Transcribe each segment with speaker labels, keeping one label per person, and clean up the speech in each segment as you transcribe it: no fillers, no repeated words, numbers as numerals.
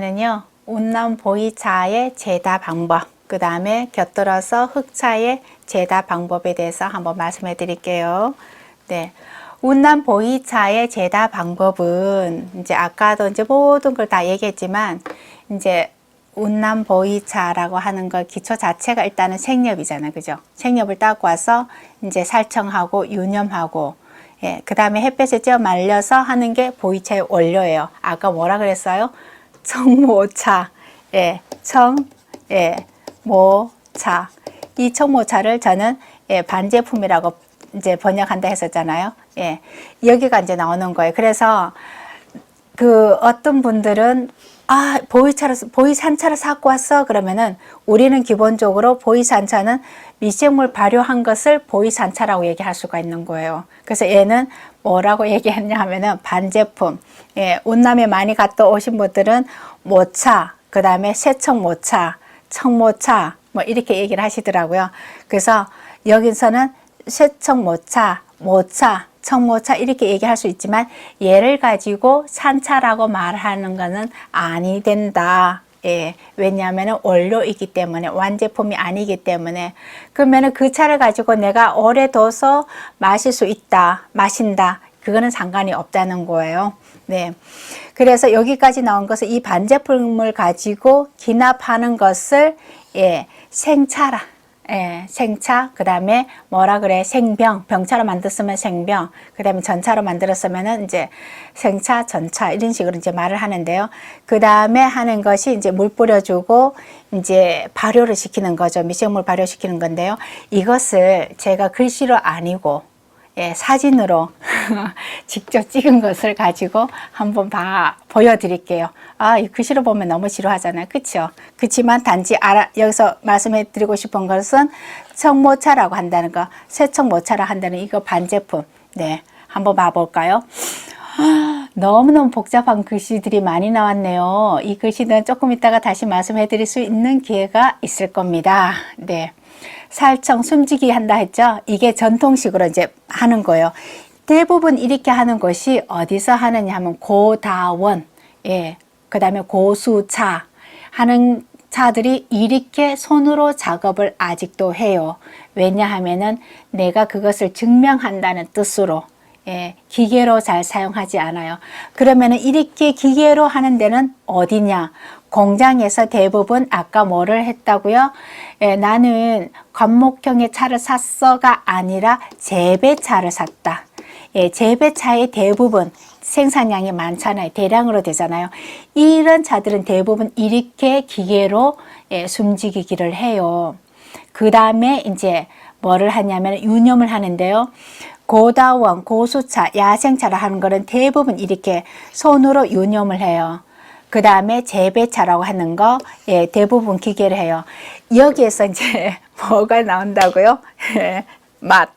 Speaker 1: 는요, 운남 보이차의 제다 방법, 그 다음에 곁들여서 흑차의 제다 방법에 대해서 한번 말씀해 드릴게요. 네. 운남 보이차의 제다 방법은 이제 아까도 이제 모든 걸 다 얘기했지만, 이제 운남 보이차라고 하는 걸 기초 자체가 일단은 생렵이잖아요. 그죠? 생렵을 따고 와서 이제 살청하고 유념하고, 예, 그 다음에 햇볕에 쬐어 말려서 하는 게 보이차의 원료예요. 아까 뭐라 그랬어요? 청모차, 예, 모차. 이 청모차를 저는 반제품이라고 이제 번역한다 했었잖아요. 예, 여기가 이제 나오는 거예요. 그래서 그 어떤 분들은 보이산차를 사고 왔어 그러면은 우리는 기본적으로 보이산차는 미생물 발효한 것을 보이산차라고 얘기할 수가 있는 거예요. 그래서 얘는 뭐라고 얘기했냐 하면은 반제품. 예, 운남에 많이 갔다 오신 분들은 모차, 그 다음에 세청모차, 청모차 뭐 이렇게 얘기를 하시더라고요. 그래서 여기서는 세청모차, 모차, 청모차 이렇게 얘기할 수 있지만 얘를 가지고 산차라고 말하는 것은 아니 된다. 예, 왜냐하면 원료이기 때문에, 완제품이 아니기 때문에. 그러면 그 차를 가지고 내가 오래 둬서 마실 수 있다, 마신다, 그거는 상관이 없다는 거예요. 네. 그래서 여기까지 나온 것은 이 반제품을 가지고 기납하는 것을 생차라. 예, 생차, 그 다음에 뭐라 그래, 생병, 병차로 만들었으면 생병, 그 다음에 전차로 만들었으면은 이제 생차, 전차, 이런 식으로 이제 말을 하는데요. 그 다음에 하는 것이 이제 물 뿌려주고 이제 발효를 시키는 거죠. 미생물 발효시키는 건데요. 이것을 제가 글씨로 아니고, 예, 사진으로 직접 찍은 것을 가지고 한번 보여드릴게요. 이 글씨로 보면 너무 지루하잖아요. 그쵸? 그렇지만 단지 여기서 말씀해 드리고 싶은 것은 청모차라고 한다는 거, 세청모차라 한다는 이거 반제품. 네, 한번 봐볼까요? 너무너무 복잡한 글씨들이 많이 나왔네요. 이 글씨는 조금 이따가 다시 말씀해 드릴 수 있는 기회가 있을 겁니다. 네. 살청 숨지기 한다 했죠. 이게 전통식으로 이제 하는 거예요. 대부분 이렇게 하는 것이 어디서 하느냐 하면 고다원, 예, 그 다음에 고수차 하는 차들이 이렇게 손으로 작업을 아직도 해요. 왜냐하면은 내가 그것을 증명한다는 뜻으로, 예, 기계로 잘 사용하지 않아요. 그러면은 이렇게 기계로 하는 데는 어디냐? 공장에서 대부분 아까 뭐를 했다고요? 예, 나는 관목형의 차를 샀어가 아니라 재배차를 샀다. 예, 재배차의 대부분 생산량이 많잖아요. 대량으로 되잖아요. 이런 차들은 대부분 이렇게 기계로 숨지기기를 해요. 그 다음에 이제 뭐를 하냐면 유념을 하는데요. 고다원, 고수차, 야생차를 하는 거는 대부분 이렇게 손으로 유념을 해요. 그 다음에 재배차라고 하는 거, 예, 대부분 기계를 해요. 여기에서 이제 뭐가 나온다고요? 맛.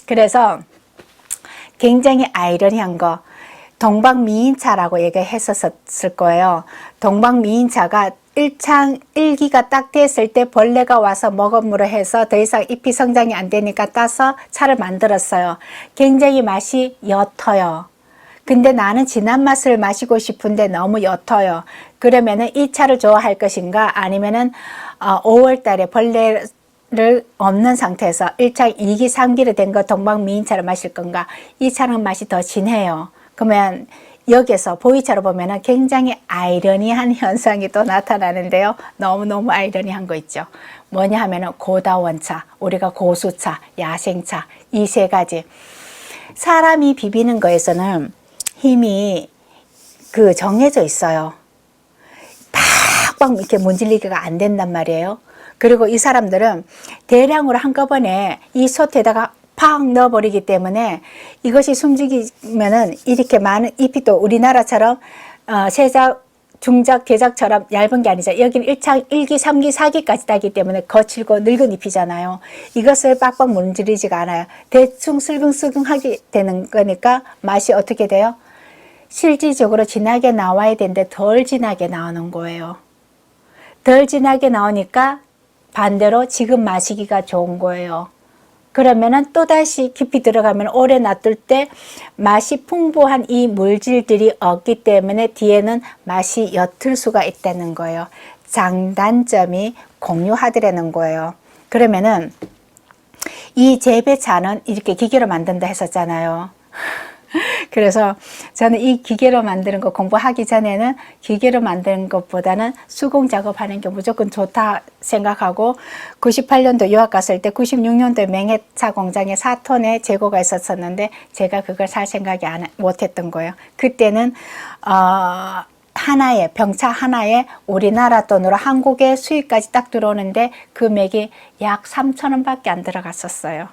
Speaker 1: 그래서 굉장히 아이러니한 거, 동방미인차라고 얘기했었을 거예요. 동방미인차가 일기가 딱 됐을 때 벌레가 와서 먹음으로 해서 더 이상 잎이 성장이 안 되니까 따서 차를 만들었어요. 굉장히 맛이 옅어요. 근데 나는 진한 맛을 마시고 싶은데 너무 옅어요. 그러면은 이 차를 좋아할 것인가? 아니면은 5월 달에 벌레를 없는 상태에서 1차 2기 3기로 된 거 동방미인차를 마실 건가? 이 차는 맛이 더 진해요. 그러면 여기서 보이차로 보면은 굉장히 아이러니한 현상이 또 나타나는데요. 너무너무 아이러니한 거 있죠. 뭐냐 하면은 고다원차, 우리가 고수차, 야생차, 이 세 가지. 사람이 비비는 거에서는 힘이 정해져 있어요. 팍팍 이렇게 문질리기가 안 된단 말이에요. 그리고 이 사람들은 대량으로 한꺼번에 이 솥에다가 팍 넣어버리기 때문에 이것이 숨지기면은 이렇게 많은 잎이 또 우리나라처럼 세작, 중작, 개작처럼 얇은 게 아니죠. 여기는 1기, 3기, 4기까지 따기 때문에 거칠고 늙은 잎이잖아요. 이것을 빡빡 문지르지가 않아요. 대충 슬금슬금하게 되는 거니까 맛이 어떻게 돼요? 실질적으로 진하게 나와야 되는데 덜 진하게 나오는 거예요. 덜 진하게 나오니까 반대로 지금 마시기가 좋은 거예요. 그러면은 또다시 깊이 들어가면 오래 놔둘 때 맛이 풍부한 이 물질들이 없기 때문에 뒤에는 맛이 옅을 수가 있다는 거예요. 장단점이 공유하더라는 거예요. 그러면은 이 재배차는 이렇게 기계로 만든다 했었잖아요. 그래서 저는 이 기계로 만드는 거 공부하기 전에는 기계로 만드는 것보다는 수공 작업하는 게 무조건 좋다 생각하고 98년도 유학 갔을 때 96년도에 맹해차 공장에 4톤의 재고가 있었는데 제가 그걸 살 생각이 못했던 거예요. 그때는 하나에 병차 하나에 우리나라 돈으로 한국의 수입까지 딱 들어오는데 금액이 약 3,000원 밖에 안 들어갔었어요.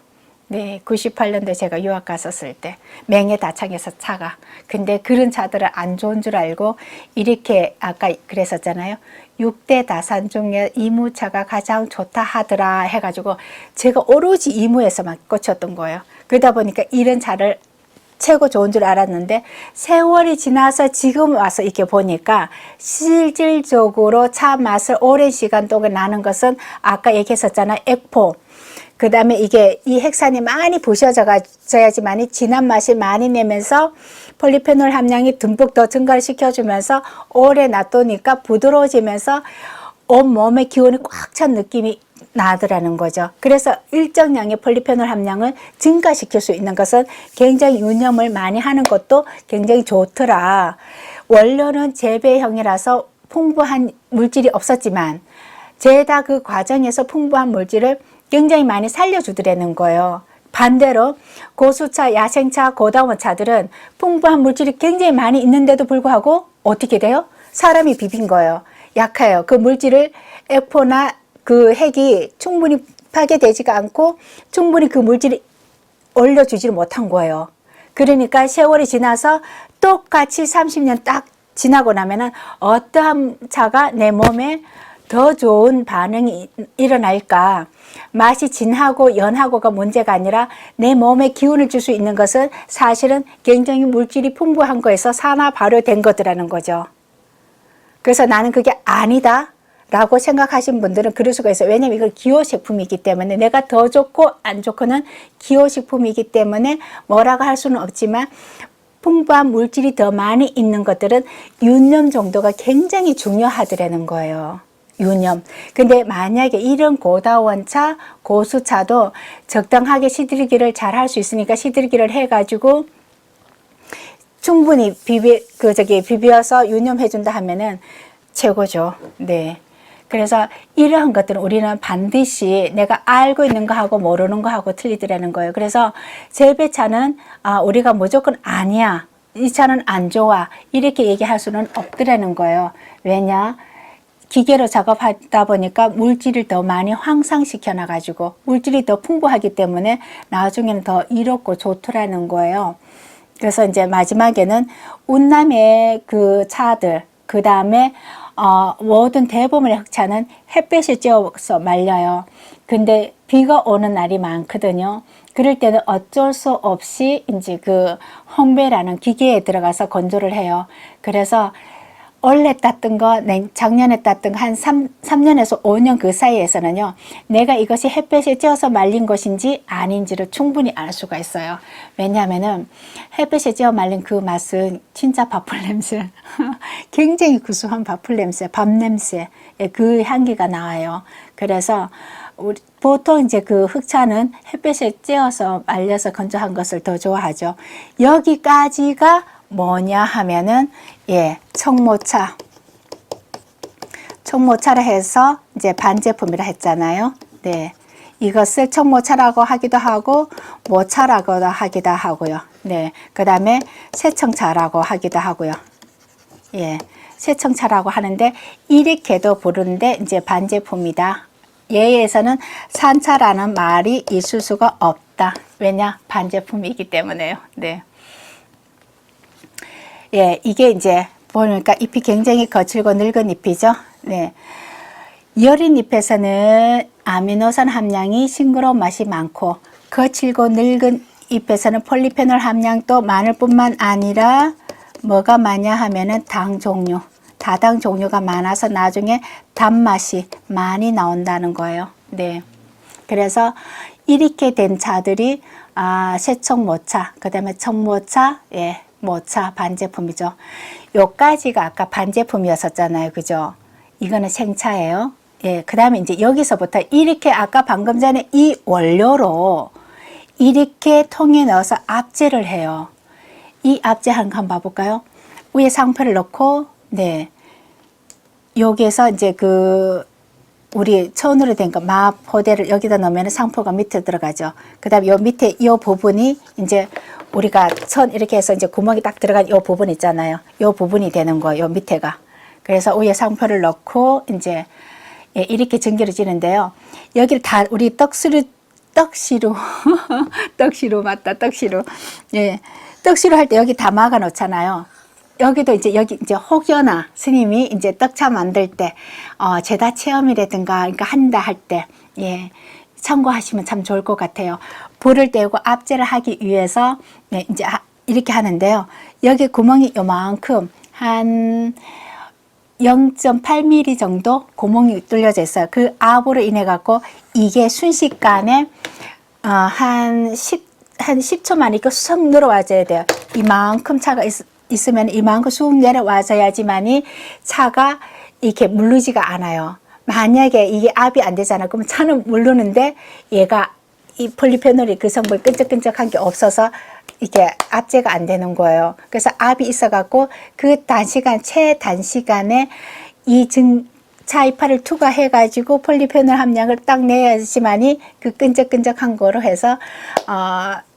Speaker 1: 네, 98년도에 제가 유학 갔었을 때 맹해 다창에서 차가. 근데 그런 차들은 안 좋은 줄 알고 이렇게 아까 그랬었잖아요. 6대 다산 중에 이무차가 가장 좋다 하더라 해가지고 제가 오로지 이무에서만 꽂혔던 거예요. 그러다 보니까 이런 차를 최고 좋은 줄 알았는데 세월이 지나서 지금 와서 이렇게 보니까 실질적으로 차 맛을 오랜 시간 동안 나는 것은 아까 얘기했었잖아요. 액포. 그 다음에 이게 이 핵산이 많이 부셔져야지만이 진한 맛이 많이 내면서 폴리페놀 함량이 듬뿍 더 증가를 시켜주면서 오래 놔두니까 부드러워지면서 온몸의 기운이 꽉 찬 느낌이 나더라는 거죠. 그래서 일정량의 폴리페놀 함량을 증가시킬 수 있는 것은 굉장히 유념을 많이 하는 것도 굉장히 좋더라. 원료는 재배형이라서 풍부한 물질이 없었지만 죄다 그 과정에서 풍부한 물질을 굉장히 많이 살려주더라는 거예요. 반대로 고수차, 야생차, 고다원 차들은 풍부한 물질이 굉장히 많이 있는데도 불구하고 어떻게 돼요? 사람이 비빈 거예요. 약해요. 그 물질을 액포나 그 핵이 충분히 파괴되지가 않고 충분히 그 물질이 올려주지를 못한 거예요. 그러니까 세월이 지나서 똑같이 30년 딱 지나고 나면은 어떠한 차가 내 몸에 더 좋은 반응이 일어날까? 맛이 진하고 연하고가 문제가 아니라 내 몸에 기운을 줄 수 있는 것은 사실은 굉장히 물질이 풍부한 거에서 산화 발효된 것이라는 거죠. 그래서 나는 그게 아니다 라고 생각하신 분들은 그럴 수가 있어요. 왜냐하면 이건 기호식품이기 때문에 내가 더 좋고 안 좋고는 기호식품이기 때문에 뭐라고 할 수는 없지만 풍부한 물질이 더 많이 있는 것들은 유념 정도가 굉장히 중요하더라는 거예요. 유념. 근데 만약에 이런 고다원차, 고수차도 적당하게 시들기를 잘 할 수 있으니까 시들기를 해가지고 충분히 비벼서 유념해준다 하면은 최고죠. 네. 그래서 이러한 것들은 우리는 반드시 내가 알고 있는 거하고 모르는 거하고 틀리더라는 거예요. 그래서 재배차는 우리가 무조건 아니야. 이 차는 안 좋아. 이렇게 얘기할 수는 없더라는 거예요. 왜냐? 기계로 작업하다 보니까 물질을 더 많이 황상시켜 놔가지고 물질이 더 풍부하기 때문에 나중에는 더 이롭고 좋더라는 거예요. 그래서 이제 마지막에는 운남의 그 차들, 그 다음에 모든 대부분의 흑차는 햇볕에 쬐어서 말려요. 근데 비가 오는 날이 많거든요. 그럴 때는 어쩔 수 없이 이제 그烘焙라는 기계에 들어가서 건조를 해요. 그래서 원래 땄던 거, 작년에 땄던 거 한 3년에서 5년 그 사이에서는요, 내가 이것이 햇볕에 쬐어서 말린 것인지 아닌지를 충분히 알 수가 있어요. 왜냐하면은 햇볕에 쬐어 말린 그 맛은 진짜 밥풀 냄새, 굉장히 구수한 밥풀 냄새, 밥 냄새, 그 향기가 나와요. 그래서 보통 이제 그 흑차는 햇볕에 쬐어서 말려서 건조한 것을 더 좋아하죠. 여기까지가 뭐냐 하면은 청모차. 청모차라 해서 이제 반제품이라 했잖아요. 네. 이것을 청모차라고 하기도 하고 모차라고도 하기도 하고요. 네. 그다음에 새청차라고 하기도 하고요. 예. 새청차라고 하는데 이렇게도 부르는데 이제 반제품이다. 얘에서는 산차라는 말이 있을 수가 없다. 왜냐? 반제품이기 때문에요. 네. 예, 이게 이제 보니까 잎이 굉장히 거칠고 늙은 잎이죠. 네. 여린 잎에서는 아미노산 함량이 싱그러운 맛이 많고 거칠고 늙은 잎에서는 폴리페놀 함량도 많을 뿐만 아니라 뭐가 많냐 하면은 당 종류, 다당 종류가 많아서 나중에 단맛이 많이 나온다는 거예요. 네. 그래서 이렇게 된 차들이 세척모차, 그 다음에 청모차, 모차 반제품이죠. 요까지가 아까 반제품이었었잖아요. 그죠? 이거는 생차예요. 그 다음에 이제 여기서부터 이렇게 아까 방금 전에 이 원료로 이렇게 통에 넣어서 압제를 해요. 이 압제 하는 거 한번 봐볼까요? 위에 상표를 넣고, 여기에서 이제 우리 천으로 된 거 마포대를 여기다 넣으면 상표가 밑에 들어가죠. 그 다음에 요 밑에 이 부분이 이제 우리가 천 이렇게 해서 이제 구멍이 딱 들어간 이 부분 있잖아요. 이 부분이 되는 거예요. 요 밑에가. 그래서 위에 상표를 넣고 이제 이렇게 전결해지는데요. 여기를 다 우리 떡시루 떡시루 맞다. 떡시루. 떡시루 할 때 여기 다 막아 놓잖아요. 여기도 이제 여기 이제 혹여나 스님이 이제 떡차 만들 때 제다 체험이라든가 그러니까 한다 할 때 참고하시면 참 좋을 것 같아요. 불을 떼고 압제를 하기 위해서 이제 이렇게 하는데요. 여기 구멍이 요만큼 한 0.8mm 정도 구멍이 뚫려져 있어요. 그 압으로 인해 갖고 이게 순식간에 한 10초만 이렇게 쑥 늘어와줘야 돼요. 이만큼 차가 있으면 이만큼 쑥 내려와줘야지만이 차가 이렇게 물르지가 않아요. 만약에 이게 압이 안 되잖아. 그러면 차는 물르는데 얘가 이 폴리페놀이 그 성분 끈적끈적한 게 없어서 이게 압제가 안 되는 거예요. 그래서 압이 있어갖고 그 최단시간에 이 차 이파를 투과해가지고 폴리페놀 함량을 딱 내야지만이 그 끈적끈적한 거로 해서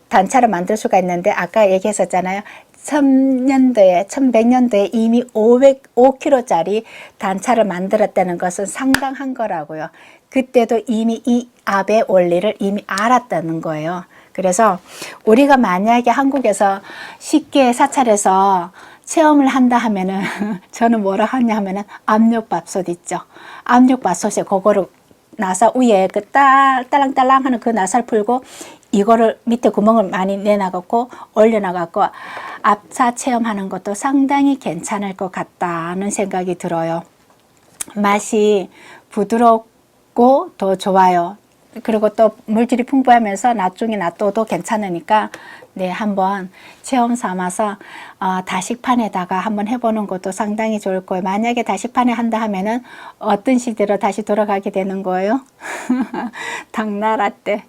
Speaker 1: 단차를 만들 수가 있는데 아까 얘기했었잖아요. 1100년도에 이미 5kg짜리 단차를 만들었다는 것은 상당한 거라고요. 그때도 이미 이 압의 원리를 이미 알았다는 거예요. 그래서 우리가 만약에 한국에서 쉽게 사찰에서 체험을 한다 하면은 저는 뭐라 하냐 하면은 압력밥솥 있죠. 압력밥솥에 그거를 나사 위에 그 딸랑딸랑 하는 그 나사를 풀고 이거를 밑에 구멍을 많이 내놔갖고 올려놔갖고 압차 체험하는 것도 상당히 괜찮을 것 같다는 생각이 들어요. 맛이 부드럽고 더 좋아요. 그리고 또 물질이 풍부하면서 나중에 놔둬도 괜찮으니까 한번 체험 삼아서 다식판에다가 한번 해보는 것도 상당히 좋을 거예요. 만약에 다식판에 한다 하면은 어떤 시대로 다시 돌아가게 되는 거예요? 당나라 때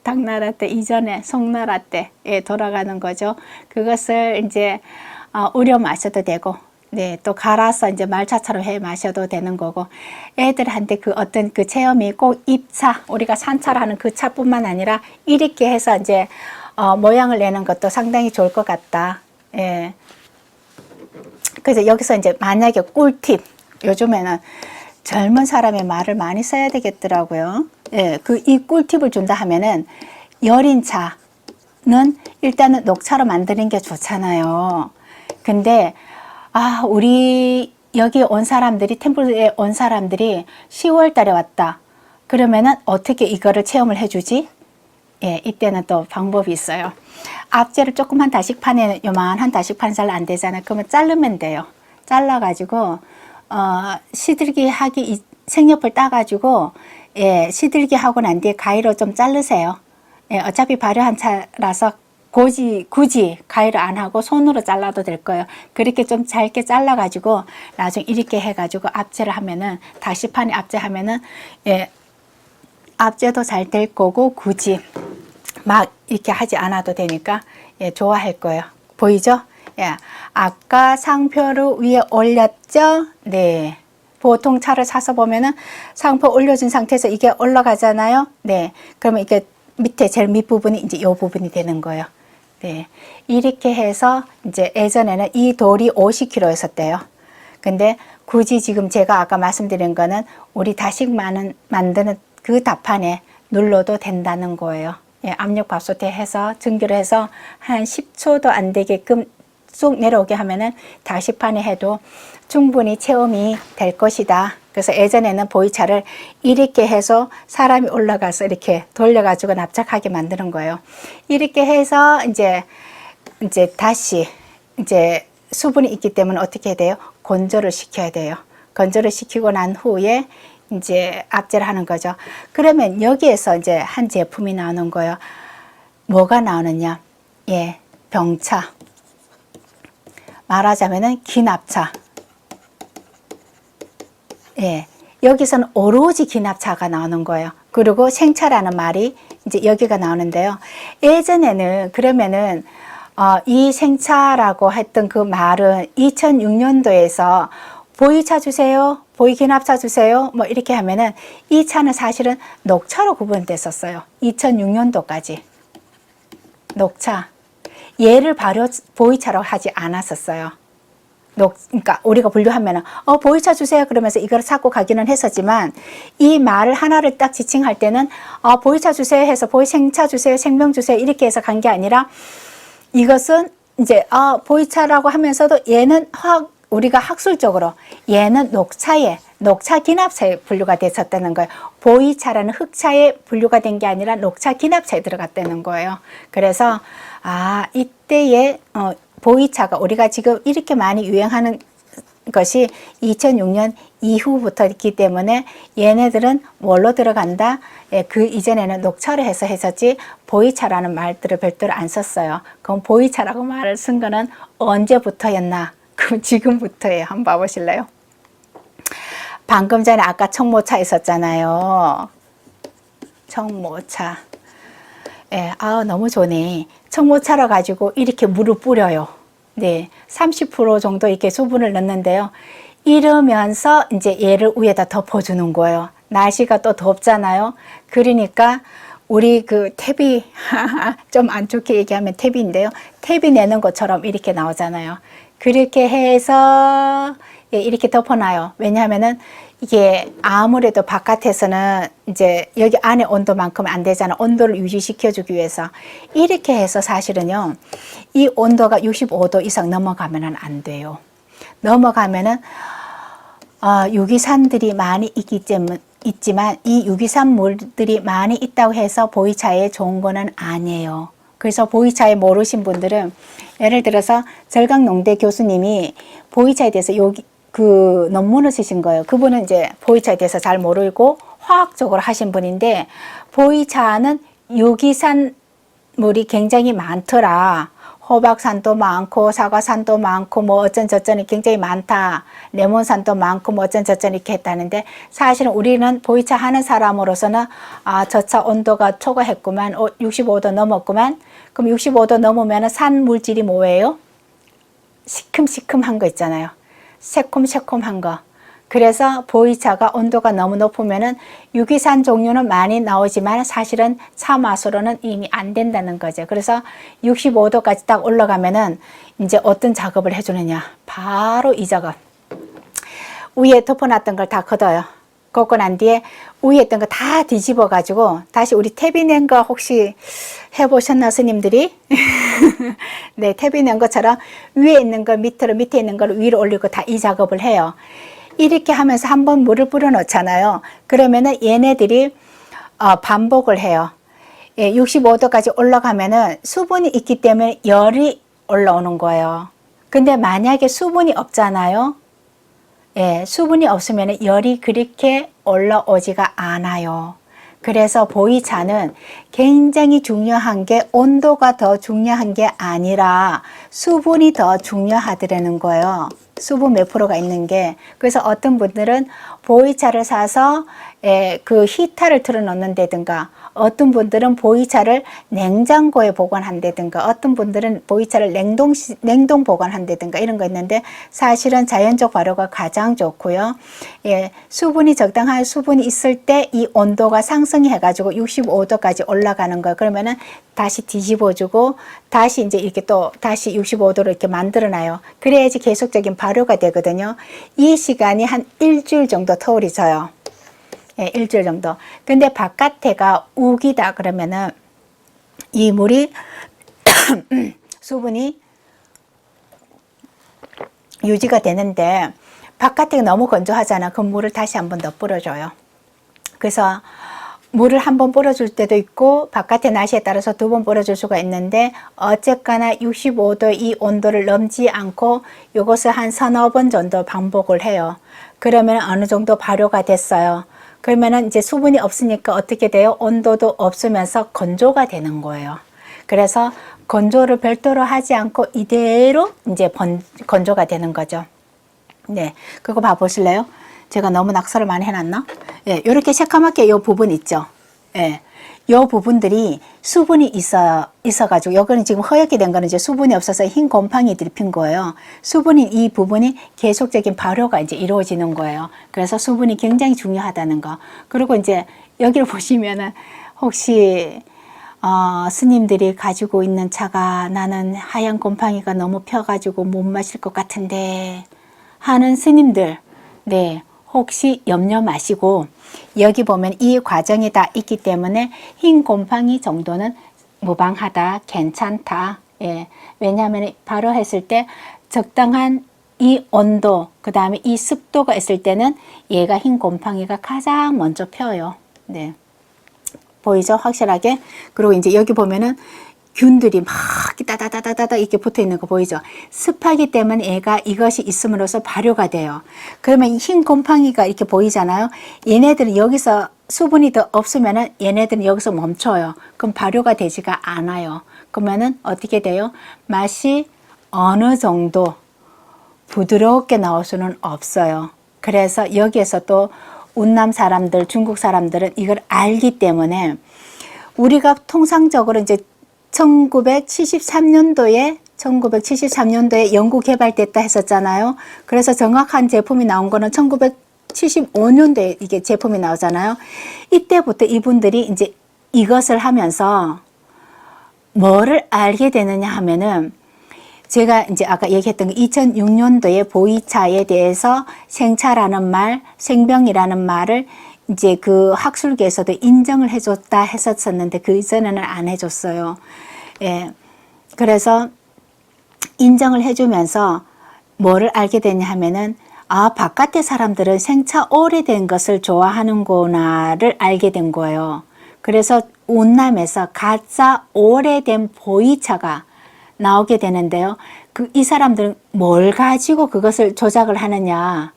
Speaker 1: 이전에 송나라 때에 돌아가는 거죠. 그것을 이제 우려 마셔도 되고 또 갈아서 이제 말차처럼 해 마셔도 되는 거고 애들한테 그 어떤 그 체험이 꼭 입차 우리가 산차를 하는 그 차뿐만 아니라 이렇게 해서 이제 모양을 내는 것도 상당히 좋을 것 같다. 그래서 여기서 이제 만약에 꿀팁 요즘에는 젊은 사람의 말을 많이 써야 되겠더라고요. 이 꿀팁을 준다 하면은 여린 차는 일단은 녹차로 만드는 게 좋잖아요. 근데 우리 여기 온 사람들이 템플에 온 사람들이 10월 달에 왔다. 그러면은 어떻게 이거를 체험을 해주지? 이때는 또 방법이 있어요. 압제를 조그만 다식판에 요만한 다식판 잘 안 되잖아요. 그러면 자르면 돼요. 잘라가지고 시들기 하기 색옆을 따가지고 시들기 하고 난 뒤에 가위로 좀 자르세요. 어차피 발효한 차라서 굳이 가위를 안 하고 손으로 잘라도 될 거예요. 그렇게 좀 짧게 잘라가지고 나중에 이렇게 해가지고 압제를 하면은 다시판에 압제하면은 압제도 잘 될 거고 굳이 막 이렇게 하지 않아도 되니까 좋아할 거예요. 보이죠? 아까 상표를 위에 올렸죠? 보통 차를 사서 보면은 상표 올려준 상태에서 이게 올라가잖아요. 그러면 이게 밑에 제일 밑부분이 이제 이 부분이 되는 거예요. 이렇게 해서 이제 예전에는 이 돌이 50kg였었대요. 근데 굳이 지금 제가 아까 말씀드린 거는 우리 다식 만드는 그 답판에 눌러도 된다는 거예요. 압력밥솥에 해서 증기를 해서 한 10초도 안 되게끔 쑥 내려오게 하면은 다시판에 해도 충분히 체험이 될 것이다. 그래서 예전에는 보이차를 이렇게 해서 사람이 올라가서 이렇게 돌려가지고 납작하게 만드는 거예요. 이렇게 해서 이제 다시 이제 수분이 있기 때문에 어떻게 해야 돼요? 건조를 시켜야 돼요. 건조를 시키고 난 후에 이제 압제를 하는 거죠. 그러면 여기에서 이제 한 제품이 나오는 거예요. 뭐가 나오느냐? 예, 병차. 말하자면은 기납차. 예, 여기서는 오로지 기납차가 나오는 거예요. 그리고 생차라는 말이 이제 여기가 나오는데요. 예전에는 그러면은 이 생차라고 했던 그 말은 2006년도에서 보이차 주세요, 보이기납차 주세요, 뭐 이렇게 하면은 이 차는 사실은 녹차로 구분됐었어요. 2006년도까지 녹차. 얘를 발효 보이차라고 하지 않았었어요. 그러니까 우리가 분류하면은 보이차 주세요 그러면서 이걸 찾고 가기는 했었지만 이 말을 하나를 딱 지칭할 때는 보이차 주세요 해서 생차 주세요, 생명 주세요 이렇게 해서 간 게 아니라 이것은 이제 보이차라고 하면서도 얘는 우리가 학술적으로 얘는 녹차 기납차에 분류가 됐었다는 거예요. 보이차라는 흑차에 분류가 된 게 아니라 녹차 기납차에 들어갔다는 거예요. 그래서 이때의 보이차가 우리가 지금 이렇게 많이 유행하는 것이 2006년 이후부터 있기 때문에 얘네들은 뭘로 들어간다? 예, 그 이전에는 녹차로 해서 했었지 보이차라는 말들을 별도로 안 썼어요. 그럼 보이차라고 말을 쓴 거는 언제부터였나? 그럼 지금부터예요. 한번 봐보실래요? 방금 전에 아까 청모차 있었잖아요. 청모차. 예, 너무 좋네. 청모차로 가지고 이렇게 물을 뿌려요. 네, 30% 정도 이렇게 수분을 넣는데요. 이러면서 이제 얘를 위에다 덮어주는 거예요. 날씨가 또 덥잖아요. 그러니까 우리 그 탭이 좀 안 좋게 얘기하면 탭인데요. 탭이 내는 것처럼 이렇게 나오잖아요. 그렇게 해서 이렇게 덮어놔요. 왜냐하면은 이게 아무래도 바깥에서는 이제 여기 안에 온도만큼 안 되잖아. 온도를 유지시켜주기 위해서. 이렇게 해서 사실은요, 이 온도가 65도 이상 넘어가면은 안 돼요. 넘어가면은, 유기산들이 많이 있지만 이 유기산물들이 많이 있다고 해서 보이차에 좋은 거는 아니에요. 그래서 보이차에 모르신 분들은 예를 들어서 절강농대 교수님이 보이차에 대해서 그 논문을 쓰신 거예요. 그분은 이제 보이차에 대해서 잘 모르고 화학적으로 하신 분인데 보이차는 유기산물이 굉장히 많더라. 호박산도 많고 사과산도 많고 뭐 어쩐저쩐이 굉장히 많다. 레몬산도 많고 뭐 어쩐저쩐 이렇게 했다는데 사실은 우리는 보이차 하는 사람으로서는 저 차 온도가 초과했구만. 65도 넘었구만. 그럼 65도 넘으면 산 물질이 뭐예요? 시큼시큼한 거 있잖아요. 새콤새콤한 거. 그래서 보이차가 온도가 너무 높으면은 유기산 종류는 많이 나오지만 사실은 차 맛으로는 이미 안 된다는 거죠. 그래서 65도까지 딱 올라가면은 이제 어떤 작업을 해주느냐. 바로 이 작업. 위에 덮어놨던 걸 다 걷어요. 걷고 난 뒤에 위에 있던 거 다 뒤집어 가지고 다시 우리 탭이 낸 거 혹시 해보셨나 스님들이? 네, 탭이 낸 것처럼 위에 있는 걸 밑으로 밑에 있는 걸 위로 올리고 다 이 작업을 해요. 이렇게 하면서 한번 물을 뿌려 놓잖아요. 그러면은 얘네들이 반복을 해요. 예, 65도까지 올라가면은 수분이 있기 때문에 열이 올라오는 거예요. 근데 만약에 수분이 없잖아요. 예, 수분이 없으면 열이 그렇게 올라오지가 않아요. 그래서 보이차는 굉장히 중요한 게 온도가 더 중요한 게 아니라 수분이 더 중요하더라는 거예요. 수분 몇 프로가 있는 게. 그래서 어떤 분들은 보이차를 사서 그 히터를 틀어 놓는다든가 어떤 분들은 보이차를 냉장고에 보관한다든가 어떤 분들은 보이차를 냉동 보관한다든가 이런 거 있는데 사실은 자연적 발효가 가장 좋고요. 예, 수분이 적당한 수분이 있을 때 이 온도가 상승해 가지고 65도까지 올라가는 거. 그러면은 다시 뒤집어주고 다시 이제 이렇게 또 다시 65도로 이렇게 만들어놔요. 그래야지 계속적인 발효가 되거든요. 이 시간이 한 일주일 정도 터울이 져요. 예, 일주일 정도. 근데 바깥에가 우기다 그러면은 이 물이 수분이 유지가 되는데 바깥에가 너무 건조하잖아. 그 물을 다시 한번 더 뿌려줘요. 그래서 물을 한 번 뿌려줄 때도 있고 바깥의 날씨에 따라서 두 번 뿌려줄 수가 있는데 어쨌거나 65도 이 온도를 넘지 않고 이것을 한 서너 번 정도 반복을 해요. 그러면 어느 정도 발효가 됐어요. 그러면은 이제 수분이 없으니까 어떻게 돼요? 온도도 없으면서 건조가 되는 거예요. 그래서 건조를 별도로 하지 않고 이대로 이제 건조가 되는 거죠. 네, 그거 봐보실래요? 제가 너무 낙서를 많이 해놨나? 예, 이렇게 새까맣게 이 부분 있죠. 예, 이 부분들이 수분이 있어가지고, 여기는 지금 허옇게 된 거는 이제 수분이 없어서 흰 곰팡이들이 핀 거예요. 수분인 이 부분이 계속적인 발효가 이제 이루어지는 거예요. 그래서 수분이 굉장히 중요하다는 거. 그리고 이제 여기를 보시면은 혹시 스님들이 가지고 있는 차가 나는 하얀 곰팡이가 너무 펴가지고 못 마실 것 같은데 하는 스님들, 네, 혹시 염려 마시고 여기 보면 이 과정이 다 있기 때문에 흰 곰팡이 정도는 무방하다, 괜찮다. 예, 왜냐하면 발효했을 때 적당한 이 온도, 그 다음에 이 습도가 있을 때는 얘가 흰 곰팡이가 가장 먼저 펴요. 네, 보이죠? 확실하게. 그리고 이제 여기 보면은 균들이 막 따다다다다다 이렇게 붙어 있는 거 보이죠? 습하기 때문에 얘가 이것이 있음으로써 발효가 돼요. 그러면 흰 곰팡이가 이렇게 보이잖아요. 얘네들은 여기서 수분이 더 없으면은 얘네들은 여기서 멈춰요. 그럼 발효가 되지가 않아요. 그러면은 어떻게 돼요? 맛이 어느 정도 부드럽게 나올 수는 없어요. 그래서 여기에서 또 운남 사람들, 중국 사람들은 이걸 알기 때문에 우리가 통상적으로 이제 1973년도에 연구 개발됐다 했었잖아요. 그래서 정확한 제품이 나온 거는 1975년도에 이게 제품이 나오잖아요. 이때부터 이분들이 이제 이것을 하면서 뭐를 알게 되느냐 하면은 제가 이제 아까 얘기했던 2006년도에 보이차에 대해서 생차라는 말, 생병이라는 말을 이제 그 학술계에서도 인정을 해줬다 했었는데 그 이전에는 안 해줬어요. 예. 그래서 인정을 해주면서 뭐를 알게 되냐 하면은 바깥의 사람들은 생차 오래된 것을 좋아하는구나를 알게 된 거예요. 그래서 운남에서 가짜 오래된 보이차가 나오게 되는데요. 이 사람들은 뭘 가지고 그것을 조작을 하느냐.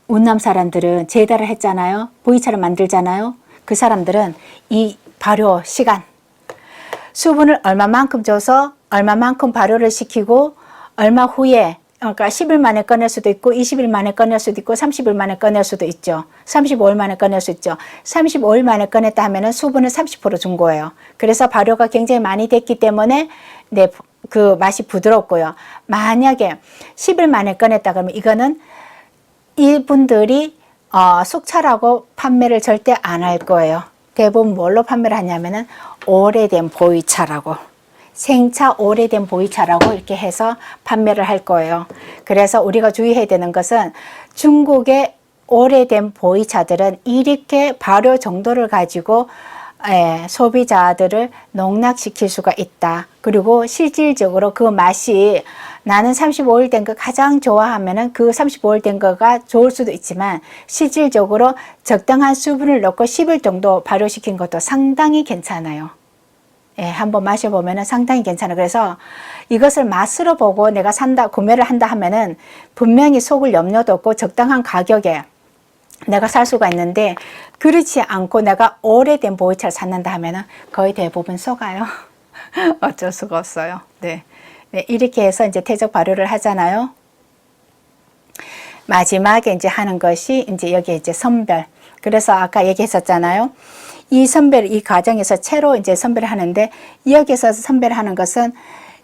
Speaker 1: 운남 사람들은 제다를 했잖아요. 보이차를 만들잖아요. 그 사람들은 이 발효 시간, 수분을 얼마만큼 줘서 얼마만큼 발효를 시키고 얼마 후에, 그러니까 10일 만에 꺼낼 수도 있고 20일 만에 꺼낼 수도 있고 30일 만에 꺼낼 수도 있죠. 35일 만에 꺼낼 수 있죠. 35일 만에 꺼냈다 하면은 수분을 30%준 거예요. 그래서 발효가 굉장히 많이 됐기 때문에 네, 그 맛이 부드럽고요. 만약에 10일 만에 꺼냈다 그러면 이거는 이분들이 숙차라고 판매를 절대 안 할 거예요. 대부분 뭘로 판매를 하냐면은 오래된 보이차라고, 생차 오래된 보이차라고 이렇게 해서 판매를 할 거예요. 그래서 우리가 주의해야 되는 것은 중국의 오래된 보이차들은 이렇게 발효 정도를 가지고 소비자들을 농락시킬 수가 있다. 그리고 실질적으로 그 맛이 나는 35일 된 거 가장 좋아하면은 그 35일 된 거가 좋을 수도 있지만 실질적으로 적당한 수분을 넣고 10일 정도 발효시킨 것도 상당히 괜찮아요. 예, 한번 마셔보면은 상당히 괜찮아요. 그래서 이것을 맛으로 보고 내가 구매를 한다 하면은 분명히 속을 염려도 없고 적당한 가격에 내가 살 수가 있는데 그렇지 않고 내가 오래된 보이차를 샀는다 하면은 거의 대부분 속아요. 어쩔 수가 없어요. 네. 네, 이렇게 해서 이제 태적 발효를 하잖아요. 마지막에 이제 하는 것이 이제 여기 이제 선별. 그래서 아까 얘기했었잖아요. 이 선별, 이 과정에서 채로 이제 선별을 하는데 여기서 선별하는 것은